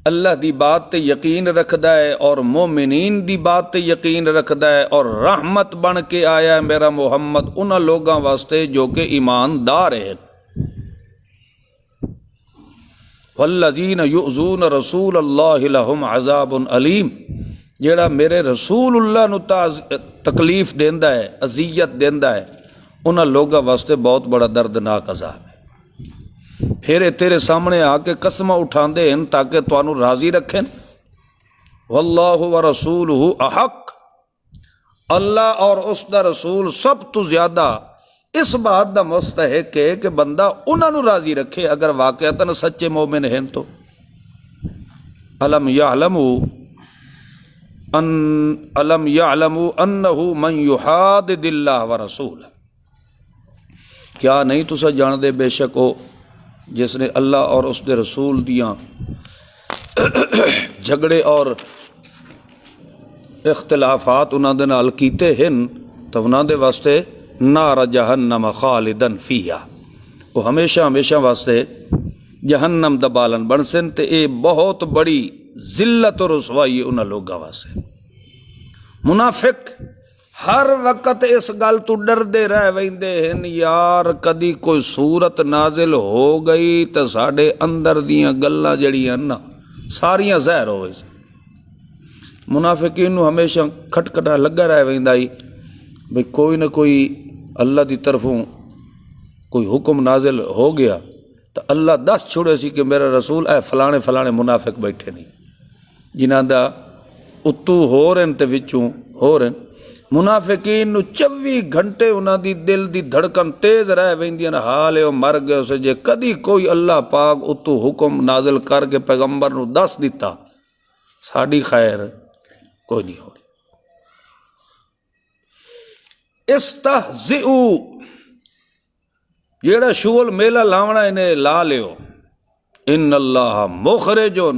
اللہ دی بات تے یقین رکھدا ہے اور مومنین دی بات تے یقین رکھدا ہے، اور رحمت بن کے آیا ہے میرا محمد انہاں لوگاں واسطے جو کہ ایماندار ہیں۔ والذین یؤذون رسول اللہ لہم عذاب علیم، جڑا میرے رسول اللہ نو تکلیف دیندا ہے، اذیت دیندا ہے، انہاں لوگاں واسطے بہت بڑا دردناک عذاب ہے۔ پھر یہ تیرے سامنے آ کے قسماں اٹھاندے ہیں تاکہ تانوں راضی رکھیں۔ واللہ ورسولہ احق، اللہ اور اس دا رسول سب تو زیادہ اس بات دا مستحق ہے کہ بندہ انہاں نو راضی رکھے اگر واقعتاً سچے مومن ہیں تو۔ الم یعلموا انہ من یحادد اللہ ورسولہ، کیا نہیں تسا جان دے بے شک او جس نے اللہ اور اس دے رسول دیاں جھگڑے اور اختلافات انہاں دے نال کیتے ہیں تو انہاں دے واسطے نار جہنم خالدن فیہا، وہ ہمیشہ ہمیشہ واسطے جہنم دا بالن بن سن، تے اے بہت بڑی ذلت و رسوائی انہاں لوگاں واسطے۔ منافق ہر وقت اس گل تو ڈردے رہ ویندے ہیں یار کدی کوئی صورت نازل ہو گئی تو ساڈے اندر دیاں گلاں جڑیاں نا ساریاں زہر ہو گئی۔ منافقین نو ہمیشہ کھٹکھٹا لگا رہ ویندا ہی بھئی کوئی نہ کوئی اللہ دی طرفوں کوئی حکم نازل ہو گیا تو اللہ دس چھوڑے سی کہ میرا رسول اے فلانے فلانے منافق بیٹھے نہیں جنہاں دا اتو ہو رہن تے وچوں ہو رہن۔ منافقین نو 24 گھنٹے انہاں دی دل دی دھڑکن تیز رہ ویندیاں حال او مر گئے اسے جے کدی کوئی اللہ پاک اتو حکم نازل کر کے پیغمبر نو دس دیتا ساڈی خیر کوئی نہیں ہوگی۔ استہزئوا، جیڑا شغل میلہ لاونا انہیں لا لیو، ان اللہ مخرجن،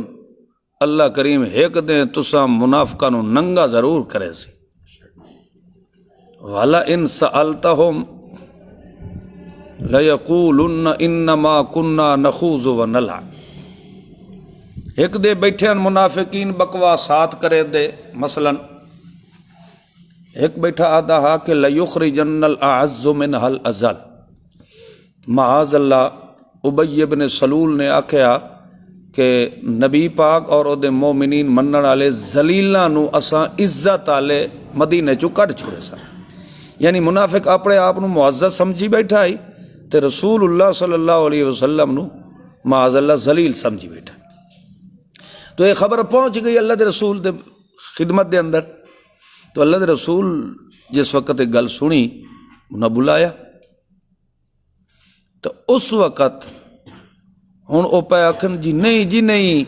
اللہ کریم ایک دیں تسا منافقہ نو ننگا ضرور کرے سی۔ وَلَئِن سَأَلْتَهُمْ لَيَقُولُنَّ إِنَّمَا كُنَّا نَخُوضُ وَنَلْعَبُ، ایک دے بیٹھے ہیں منافقین بکواسات کرے دے، مثلا ایک بیٹھا آدھا ہا کہ لَيُخْرِجَنَّ الْأَعَزُّ مِنْهَا الْأَذَلَّ، معاذ اللہ ابی بن سلول نے آکھیا کہ نبی پاک اور او دے مومنین منن والے ذلیلاں نو اساں عزت والے مدینے چوں کڈ چھوڑے سن، یعنی منافق اپنے آپ نو معزز سمجھی بیٹھا ہے تے رسول اللہ صلی اللہ علیہ وسلم نو معاذ اللہ ذلیل سمجھی بیٹھا۔ تو یہ خبر پہنچ گئی اللہ دے رسول دے خدمت دے اندر، تو اللہ دے رسول جس وقت ایک گل سنی انہیں بلایا تو اس وقت ہن او پہ آکھن جی نہیں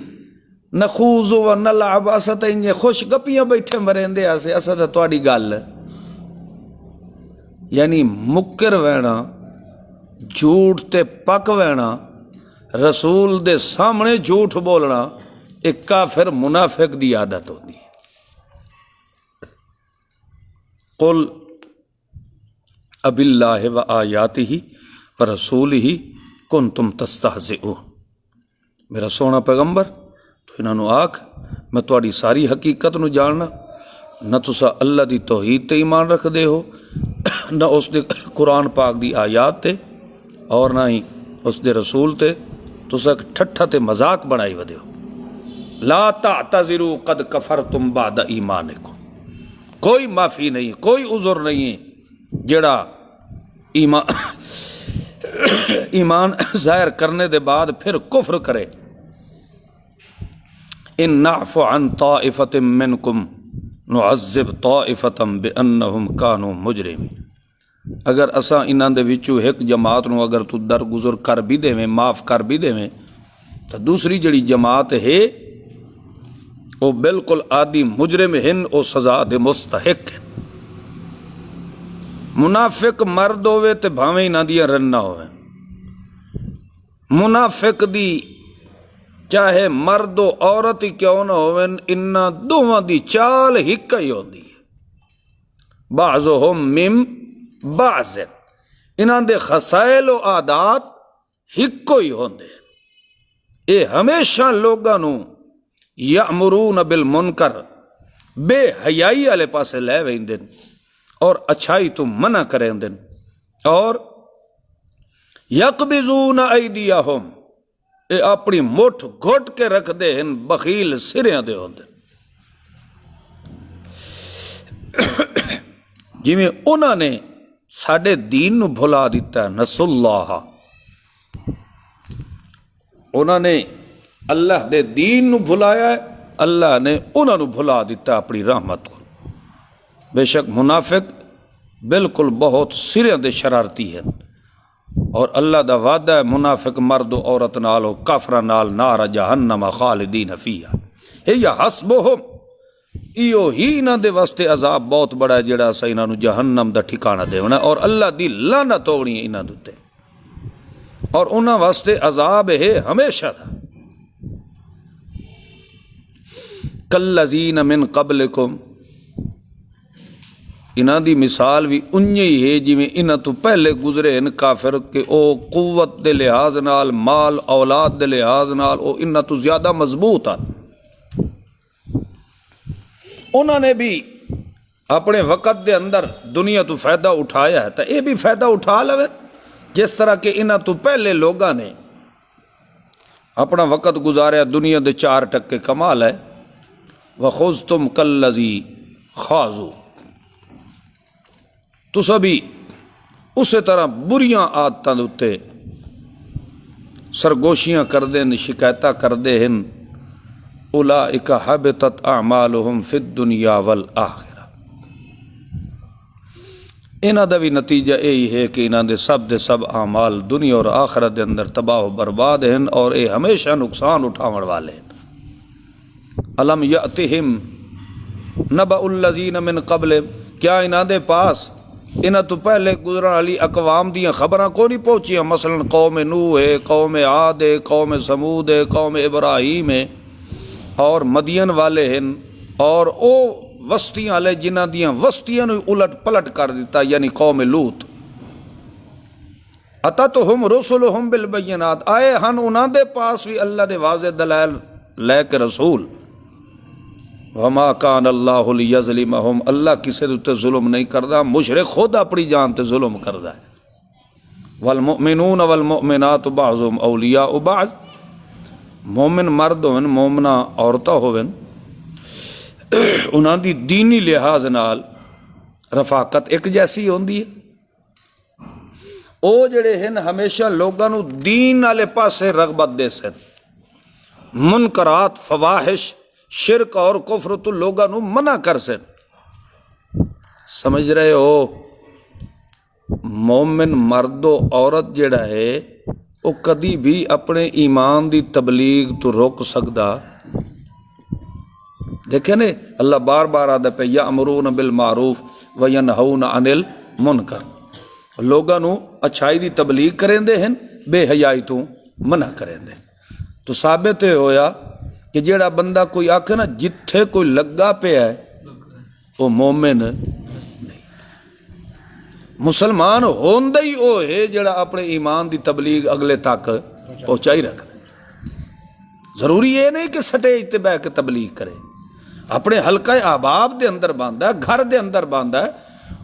نخوض و نلعب، اسا تے انجے خوش گپیاں بیٹھے مرندے آسے، اسا تے تواڈی گل، یعنی مکر وینا جھوٹ تے پک وینا رسول دے سامنے جھوٹ بولنا ایک کافر منافق دی عادت ہوتی ہے۔ قل اب اللہ و آیاتہ و رسولہ کنتم تستہزئون، میرا سونا پیغمبر تو انہاں نو آکھ میں تواڈی ساری حقیقت نو جاننا، نہ تسا اللہ دی توحید تے ایمان رکھ دے ہو، نہ اس دے قرآن پاک دی آیات تے، اور نہ ہی اس دے رسول تے، تسا ٹھٹھا تے مذاق بنائی ودے ہو۔ لا تعتذروا قد کفرتم بعد ایمانکم، کوئی معافی نہیں، کوئی عذر نہیں ہے جڑا ایمان ظاہر کرنے دے بعد پھر کفر کرے۔ ان نعف عن طائفۃ منکم نعذب طائفۃ بانہم کانوا مجرمین، اگر اساں انہاں دے وچوں ایک جماعت نو اگر تو درگزر کر بھی دیویں، معاف کر بھی دیویں، تو دوسری جڑی جماعت ہے وہ بالکل عادی مجرم ہن، او سزا دے مستحق ہیں۔ منافق مرد ہوئے تے بھاویں انہاں دیاں رن نہ ہوئے، منافق دی چاہے مرد و عورت ہی کیوں نہ ہوون انہاں دوواں دی چال ہک ہی ہوندی ہے، بعضهم من بعض، انہاں دے خصائل و عادات ہکو ہی ہوندے، اے ہمیشہ لوگاں نو یأمرون بالمنکر بے حیائی والے پاسے لے ویندے اور اچھائی تو منع کریندے، اور یقبضون ایدیہم، اے اپنی مٹھ گھٹ کے رکھ دے ہیں، بخیل سریاں دے ہوندے، جویں انہاں نے ساڈے دین نو بھلا دیتا ہے، نسوا اللہ، انہاں نے اللہ دے دین نو بھلایا ہے، اللہ نے انہاں نو بھلا دیتا ہے اپنی رحمت کو۔ بے شک منافق بالکل بہت سریاں دے شرارتی ہیں، اور اللہ دا وعدہ ہے منافق مرد و عورت نال و کافراں نال نار جہنم خالدین فیہا ہی حسبہم، ایو ہی انہاں دے واسطے عذاب بہت بڑا ہے جڑا اسا انہاں نو جہنم دا ٹھکانہ دیونا، اور اللہ دی لعنت ہونی ہے انہاں دے تے، اور انہاں واسطے عذاب ہے ہمیشہ دا۔ کالذین من قبلکم، انہاں دی مثال بھی انجی ہی ہے جویں انہاں تو پہلے گزرے ہیں کافر، کہ او قوت دے لحاظ نال، مال اولاد دے لحاظ نال او انہاں تو زیادہ مضبوط ہیں، انہوں نے بھی اپنے وقت دے اندر دنیا تو فائدہ اٹھایا ہے، تو یہ بھی فائدہ اٹھا لوے جس طرح کہ انہاں تو پہلے لوگاں نے اپنا وقت گزاریا دنیا دے 4% کما لے۔ وَخُذْتُمْ كَالَّذِي خَاضُوا، تُسا بھی اسی طرح بریاں عادتاں دے اُتے سرگوشیاں کردے ہیں، شکایتاں کردے ہیں، اولئک حبطت اعمالهم فی الدنیا والآخرہ، انہاں دا بھی نتیجہ یہی ہے کہ انہاں دے سب اعمال دنیا اور آخرت دے اندر تباہ و برباد ہیں، اور اے ہمیشہ نقصان اٹھاون والے ہیں۔ الم یأتہم نبأ الذین من قبلہم، کیا انہاں دے پاس انہاں تو پہلے گزرن والی اقوام دیاں خبراں کو نہیں پہنچیاں؟ مثلا قوم نوح ہے، قوم عاد ہے، قوم سمود ہے، قوم ابراہیم ہے، اور مدین والے ہیں، اور او وسطیاں والے جنہاں دیاں وسطیاں نو الٹ پلٹ کر دیتا، یعنی قوم لوط۔ اتتہم رسلہم بالبینات، آئے ہن انہاں دے پاس بھی اللہ دے واضح دلائل لے کے رسول۔ وما کان اللہ لیظلمہم، اللہ کسی تے ظلم نہیں کردا، مشرک خود اپنی جان تے ظلم کردا ہے۔ والمؤمنون والمؤمنات بعضهم اولیاء بعض، مومن مرد ہون مومنہ عورتاں ہون، انہاں دی دینی لحاظ نال رفاقت ایک جیسی ہوندی ہے، او جڑے ہیں ہمیشہ لوگاں نو دین والے پاسے رغبت دے سن، منکرات فواحش شرک اور کفر تو لوگاں نو منع کر سن۔ سمجھ رہے ہو؟ مومن مرد و عورت جڑا ہے وہ کدی بھی اپنے ایمان دی تبلیغ تو روک سکدا؟ دیکھیں نے اللہ بار بار آدھا پہ یأمرون بالمعروف وینہون عن المنکر، لوگاں نو اچھائی دی تبلیغ کریں دے ہیں، بے حیائی تو منع کریں دے۔ تو ثابت ہویا کہ جیڑا بندہ کوئی آکھے نا جتھے کوئی لگا پہ ہے وہ مومن نہیں، مسلمان ہوندہ ہی وہ ہے جیڑا اپنے ایمان دی تبلیغ اگلے تک پہنچائی رکھ دے۔ ضروری یہ نہیں کہ سٹیج تے بیٹھ کے تبلیغ کرے، اپنے حلقہ احباب دے اندر باندھا ہے، گھر دے اندر باندھا ہے،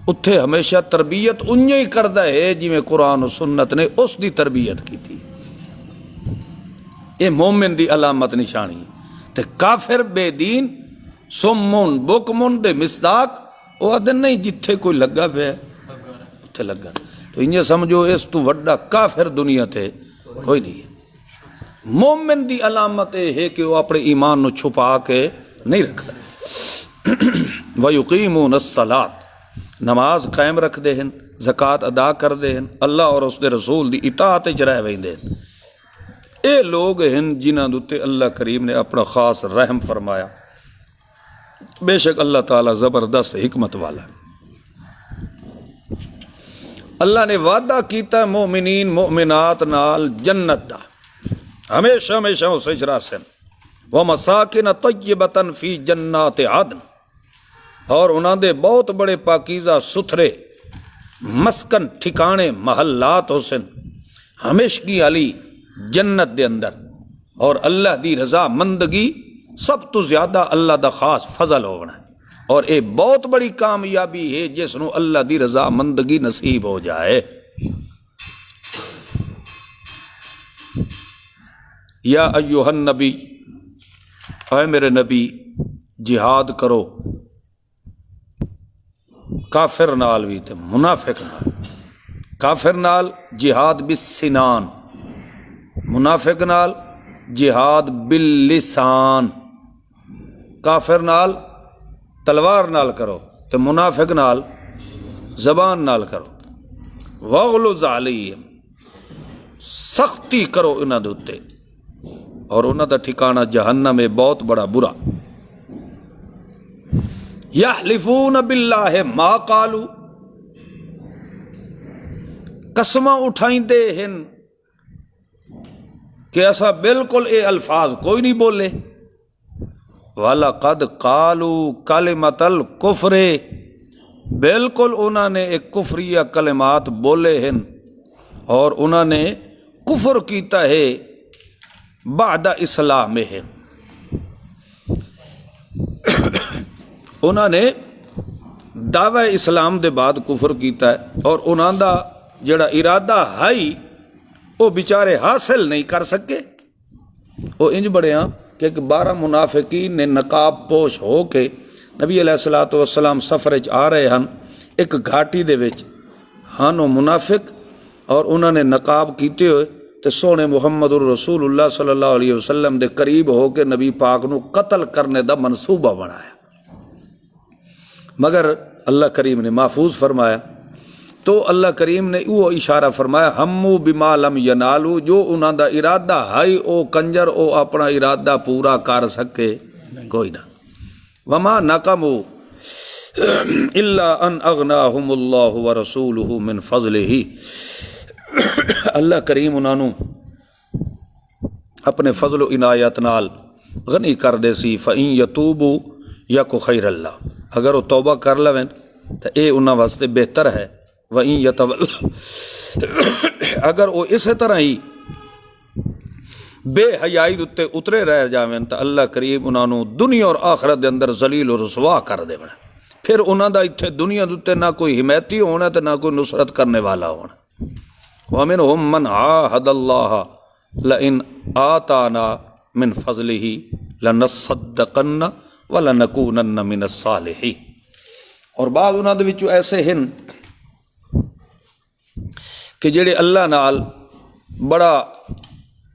اتھے ہمیشہ تربیت انجے ہی کردہ ہے جی میں قرآن و سنت نے اس دی تربیت کی تھی۔ یہ مومن دی علامت نشانی تے کافر بے دین سمون بکمون دے مصداق وہ آدھے نہیں جتھے کوئی لگا پہ ہے اتھے لگا، تو انجھے سمجھو اس تو وڈا کافر دنیا تے کوئی نہیں ہے۔ مومن دی علامت ہے کہ وہ اپنے ایمان نو چھپا کے نہیں رکھ رہے۔ وَيُقِيمُونَ الصَّلَاةَ، نماز قائم رکھ دے ہیں، زکوٰۃ ادا کر دے ہیں، اللہ اور اس دے رسول دی اطاعت وچ رہ ویندے ہیں۔ اے لوگ ہیں جنہاں دے اللہ کریم نے اپنا خاص رحم فرمایا۔ بے شک اللہ تعالیٰ زبردست حکمت والا ہے۔ اللہ نے وعدہ کیتا مومنین مومنات نال جنت دا، ہمیشہ ہمیشہ اس راسن ومساکن طیبۃ فی جنات عدن، اور انہاں دے بہت بڑے پاکیزہ ستھرے مسکن ٹھکانے محلات حسن ہمیشگی علی جنت دے اندر، اور اللہ دی رضا مندگی سب تو زیادہ اللہ دا خاص فضل ہونا ہے، اور اے بہت بڑی کامیابی ہے جس نو اللہ دی رضا مندگی نصیب ہو جائے۔ یا ایھا النبی، اے میرے نبی جہاد کرو کافر نال بھی تے منافق نال۔ کافر نال جہاد بالسنان، منافق نال جہاد باللسان۔ کافر نال تلوار نال کرو تے منافق نال زبان نال کرو۔ واغلظ علیہم، سختی کرو انہاں دے اتے، اور انہاں دا ٹھکانہ جہنم ہے بہت بڑا برا۔ یحلفون باللہ ما قالوا، قسماں اٹھائیندے ہن کہ ایسا بالکل اے الفاظ کوئی نہیں بولے۔ وَلَقَدْ قَالُوا كَلِمَةَ الْكُفْرِ، بالکل انہوں نے ایک کفریہ کلمات بولے ہیں، اور انہوں نے کفر کیتا ہے بعد اسلامہم، انہوں نے دعوی اسلام دے بعد کفر کیتا ہے، اور انہوں دا جڑا ارادہ ہے وہ بیچارے حاصل نہیں کر سکے۔ وہ انج بڑے ہاں کہ 12 منافقین نے نقاب پوش ہو کے نبی علیہ الصلوۃ والسلام سفر چ آ رہے ہیں ایک گھاٹی دے وچ، ہن وہ منافق اور انہوں نے نقاب کیتے ہوئے تے سونے محمد الرسول اللہ صلی اللہ علیہ وسلم دے قریب ہو کے نبی پاک نو قتل کرنے دا منصوبہ بنایا، مگر اللہ کریم نے محفوظ فرمایا۔ تو اللہ کریم نے وہ اشارہ فرمایا ہمو بما لم ینالو، جو انہاں دا ارادہ ہے او کنجر او اپنا ارادہ پورا کر سکے کوئی نہ۔ وما نقموا الا ان اغناہم اللہ ورسولہ من فضلہ، اللہ کریم انہاں نو اپنے فضل و عنایت نال غنی کر دے سی۔ فَإِن يَتُوبُوا یَکُ خَیْرَ اللَّہ، اگر وہ توبہ کر لویں تو اے انہاں واسطے بہتر ہے۔ وَإِن يَتَوَلَّوْا، اگر وہ اسی طرح ہی بے حیائی اتے اترے رہ جاویں تو اللہ کریم انہاں نو دنیا اور آخرت دے اندر ذلیل و رسوا کر دے بنا، پھر انہاں دا اتھے دنیا دے اتے نہ کوئی حمایتی ہونا تے نہ کوئی نصرت کرنے والا ہونا۔ وَمِنْهُمْ مَنْ عَاهَدَ اللَّهَ لَئِنْ آتَانَا مِنْ فَضْلِهِ لَنَصَّدَّقَنَّ وَلَنَكُونَنَّ مِنَ الصَّالِحِينَ، اور بعض انہاں دے وچوں ایسے ہیں کہ جڑے اللہ نال بڑا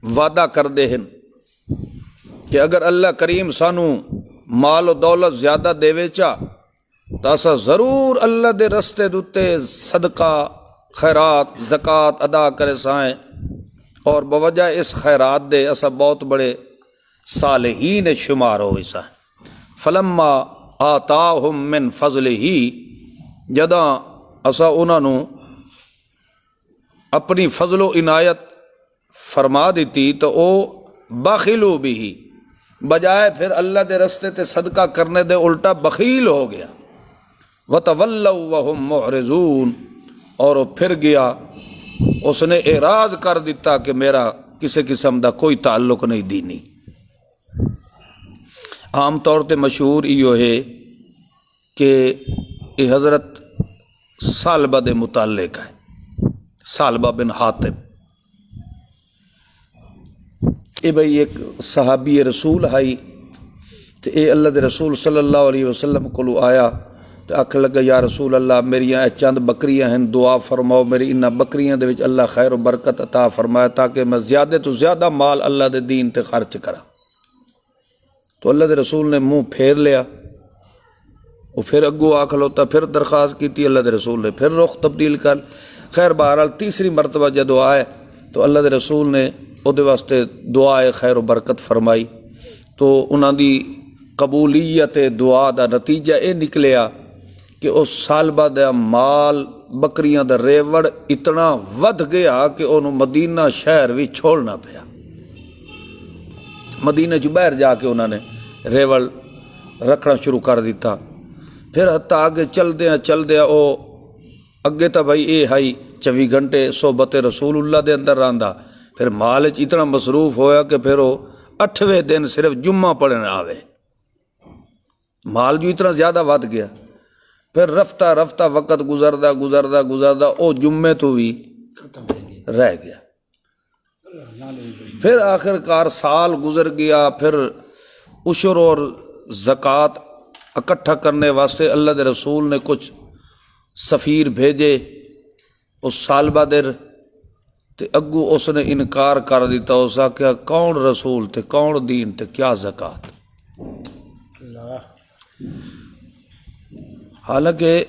وعدہ کر دے ہیں کہ اگر اللہ کریم سانو مال و دولت زیادہ دے چا تو اسا ضرور اللہ دے رستے دوتے صدقہ خیرات زکوٰۃ ادا کرے سائیں، اور بوجہ اس خیرات دے اسا بہت بڑے صالحین شمار ہوئی سائیں۔ فلما آتاہم من فضلہ، جداں اسا انہاں نو اپنی فضل و عنایت فرما دیتی تو او بخلوا بھی، بجائے پھر اللہ دے رستے تے صدقہ کرنے دے الٹا بخیل ہو گیا۔ وتولوا وهم معرضون، اور وہ پھر گیا، اس نے اعراض کر دیتا کہ میرا کسی قسم دا کوئی تعلق نہیں دینی۔ عام طور تے مشہور ایو ہے کہ یہ حضرت ثعلبہ دے متعلق ہے، ثعلبہ بن حاتب، اے بھئی ایک صحابی رسول ہے، تو اے اللہ دے رسول صلی اللہ علیہ وسلم کو آیا تو آکھ لگا یا رسول اللہ میریاں چند بکریاں ہیں، دعا فرماؤ میری انہاں بکریاں دے وچ اللہ خیر و برکت عطا فرمائے تاکہ میں زیادہ تو زیادہ مال اللہ دے دین تے خرچ کرا۔ تو اللہ دے رسول نے منہ پھیر لیا، وہ پھر اگو آ کھلوتا، پھر درخواست کی، اللہ دے رسول نے پھر رخ تبدیل کر۔ خیر بہرحال تیسری مرتبہ جدو آئے تو اللہ دے رسول نے او دے واسطے دعائے خیر و برکت فرمائی، تو انہاں دی قبولیت دعا دا نتیجہ اے نکلیا کہ اس ثعلبہ دا مال بکریاں دا ریوڑ اتنا ود گیا کہ انہوں مدینہ شہر بھی چھوڑنا پیا۔ مدینے چ باہر جا کے انہوں نے ریوڑ رکھنا شروع کر دیتا. پھر حتیٰ آگے چلدیا وہ اگے تو بھائی یہ ہائی 24 گھنٹے صحبت رسول اللہ دے اندر رہندا. پھر مال اتنا مصروف ہویا کہ پھر وہ 8ویں دن صرف جمعہ پڑھنے آوے. مال جو اتنا زیادہ ود گیا. پھر رفتہ رفتہ وقت گزردا وہ جمعے تو بھی رہ گیا. پھر آخر کار سال گزر گیا. پھر عشر اور زکوٰۃ اکٹھا کرنے واسطے اللہ دے رسول نے کچھ سفیر بھیجے اس سال بدر تے اگو اس نے انکار کر دیتا. اس آخیا کون رسول تے کون دین تے کیا زکوٰۃ. حالانکہ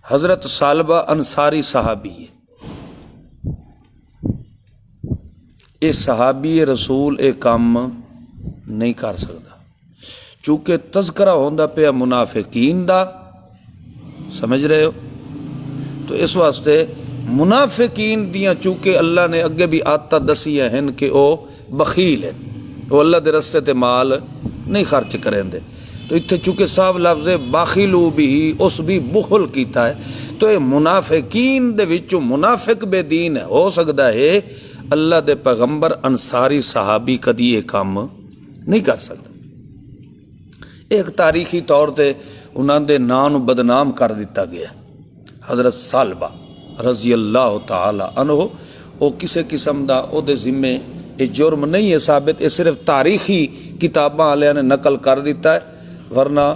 حضرت سالبہ انصاری صحابی ہے. یہ صحابی رسول یہ کام نہیں کر سکتا چونکہ تذکرہ ہوندا پیا منافقین دا. سمجھ رہے ہو؟ تو اس واسطے منافقین دیاں چونکہ اللہ نے اگے بھی آتا دسیاں ہیں کہ وہ بخیل ہیں, وہ اللہ دے رستے تے مال نہیں خرچ کریں دے. تو اتنے چونکہ صاحب لفظ باخلو بھی اس بھی بخل کیتا ہے. تو یہ منافقین دے وچوں منافق بے دین ہے. ہو سکتا ہے اللہ دے پیغمبر انصاری صحابی کدی یہ کام نہیں کر سکتا. ایک تاریخی طور تے انہاں دے نام بدنام کر دیتا گیا. حضرت سالبہ رضی اللہ تعالی عنہ وہ کسی قسم دا او دے ذمے یہ جرم نہیں ہے ثابت, یہ صرف تاریخی کتاباں والے نے نقل کر دیتا ہے. ورنہ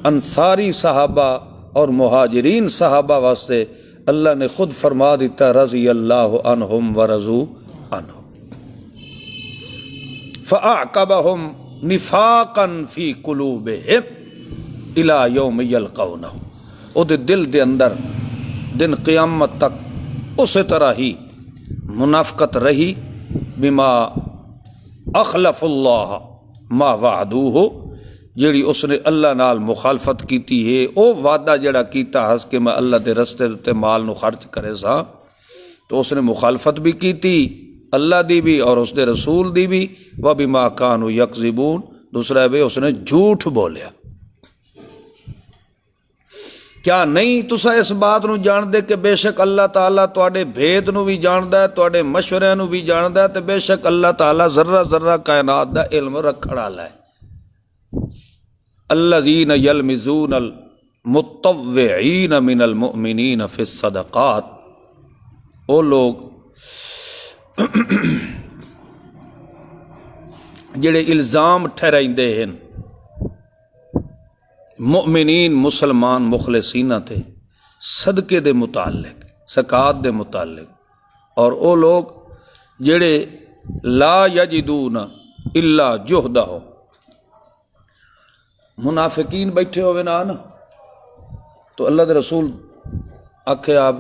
انصاری صحابہ اور مہاجرین صحابہ واسطے اللہ نے خود فرما دیتا رضی اللہ عنہم ورضوا عنہ. فأعقبہم نفاقا فی قلوبہم الی یوم یلقونہ. او دے دل دے اندر دن قیامت تک اسی طرح ہی منافقت رہی. بما اخلف اللہ ما وعدوہ, جیڑی اس نے اللہ نال مخالفت کیتی ہے او وعدہ جڑا کیتا ہس کہ میں اللہ دے رستے تے مال نو خرچ کرے سا, تو اس نے مخالفت بھی کیتی اللہ دی بھی اور اس دے رسول دی بھی. وبما کانوا یکذبون, دوسرا ہے اس نے جھوٹ بولیا. کیا نہیں تسا اس بات نو جان دے کہ بے شک اللہ تعالیٰ تواڈے بھید نو بھی جاندا ہے, تواڈے مشورے نو بھی جاندا ہے, تے بے شک اللہ تعالیٰ ذرہ ذرہ کائنات دا علم رکھن والا ہے. الذین یلمزون المطوعین من المؤمنین فی الصدقات, وہ لوگ جڑے الزام ٹھہرائندے ہیں مؤمنین مسلمان مخلصین تے صدقے دے متعلق زکوٰۃ دے متعلق, اور وہ لوگ جڑے لا یجدون الا جہدہم. منافقین بیٹھے ہوئے نا تو اللہ دے رسول آکھے آپ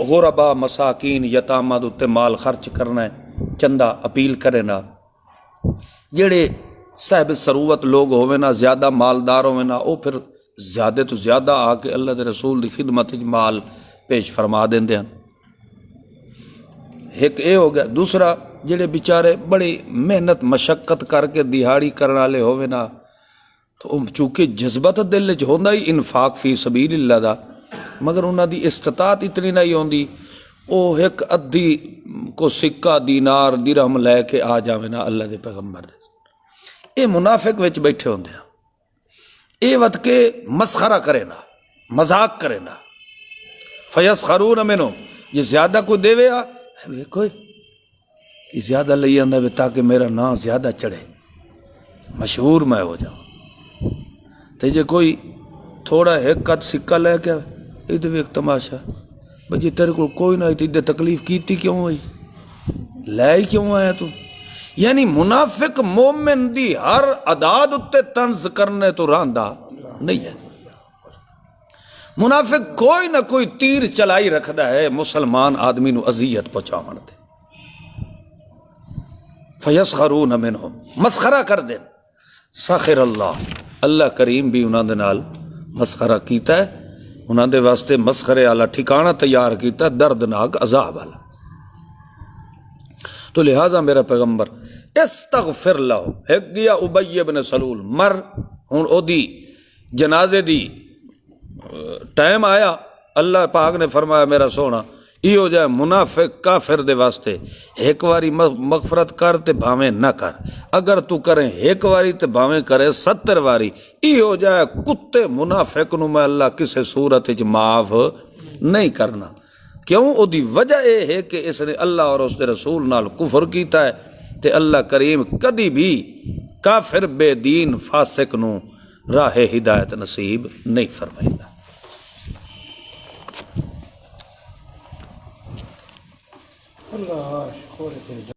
غربا مساکین یتامہ دے مال خرچ کرنا ہے, چندہ اپیل کرے نا. جڑے صاحب ثروت لوگ ہوئے نا, زیادہ مالدار ہوئے نا, وہ پھر زیادہ تو زیادہ آ کے اللہ دے رسول دی خدمت مال پیش فرما دیندے ہیں. ایک اے ہو گیا. دوسرا جڑے بیچارے بڑی محنت مشقت کر کے دیہاڑی کرنے والے ہوئے نا, تو چونکہ جذبت دل وچ ہوندا ہی انفاق فی سبیل اللہ دا, مگر انہاں دی استطاعت اتنی نہیں ہوندی, وہ ایک ادھی کو سکہ دینار درہم لے کے آ جاوے نا اللہ دے پیغمبر دے. اے منافق وچ بیٹھے ہوندے ہیں, اے ود کے مسخرہ کرے نا, مذاق کرے نا. فیسخرون منہم, یہ زیادہ کوئی دے آ کوئی یہ زیادہ لئی آندا ہے تاکہ میرا نام زیادہ چڑھے, مشہور میں ہو جاؤں. تے جے کوئی تھوڑا ایک قد سکہ لے کے ادھر بھی ایک تماشا بھئی جی تیرے کو کوئی نہ ادھر تکلیف کیتی کیوں ہوئی, لے ہی کیوں آیا تو. یعنی منافق مومن دی ہر عداد اتے طنز کرنے تو راندا نہیں ہے. منافق کوئی نہ کوئی تیر چلائی رکھدا ہے مسلمان آدمی نو اذیت پہنچاون دے. فیسخرون منہم, مسخرہ کر دین. سخر اللہ, اللہ کریم بھی انہاں دے نال مسخرہ کیتا ہے, انہاں دے واسطے مسخرے والا ٹھکانہ تیار کیتا, دردناک عذاب والا. تو لہٰذا میرا پیغمبر استغفر لہو ایک گیا ابی ابن سلول مر ہوں او دی جنازے دی ٹائم آیا اللہ پاک نے فرمایا میرا سونا یہ جائے منافق کافر دے واسطے ایک واری مغفرت کر تے بھاویں نہ کر، اگر تو کریں ایک واری تے بھاویں کرے 70 واری، یہ ہو جائے کتے منافق نو میں اللہ کسے صورت وچ معاف نہیں کرنا۔ کیوں؟ او دی وجہ یہ ہے کہ اس نے اللہ اور اس دے رسول نال کفر کیتا ہے، تے اللہ کریم کدی بھی کافر بے دین فاسق نو راہ ہدایت نصیب نہیں فرمائے۔ اللہ شکر ہے۔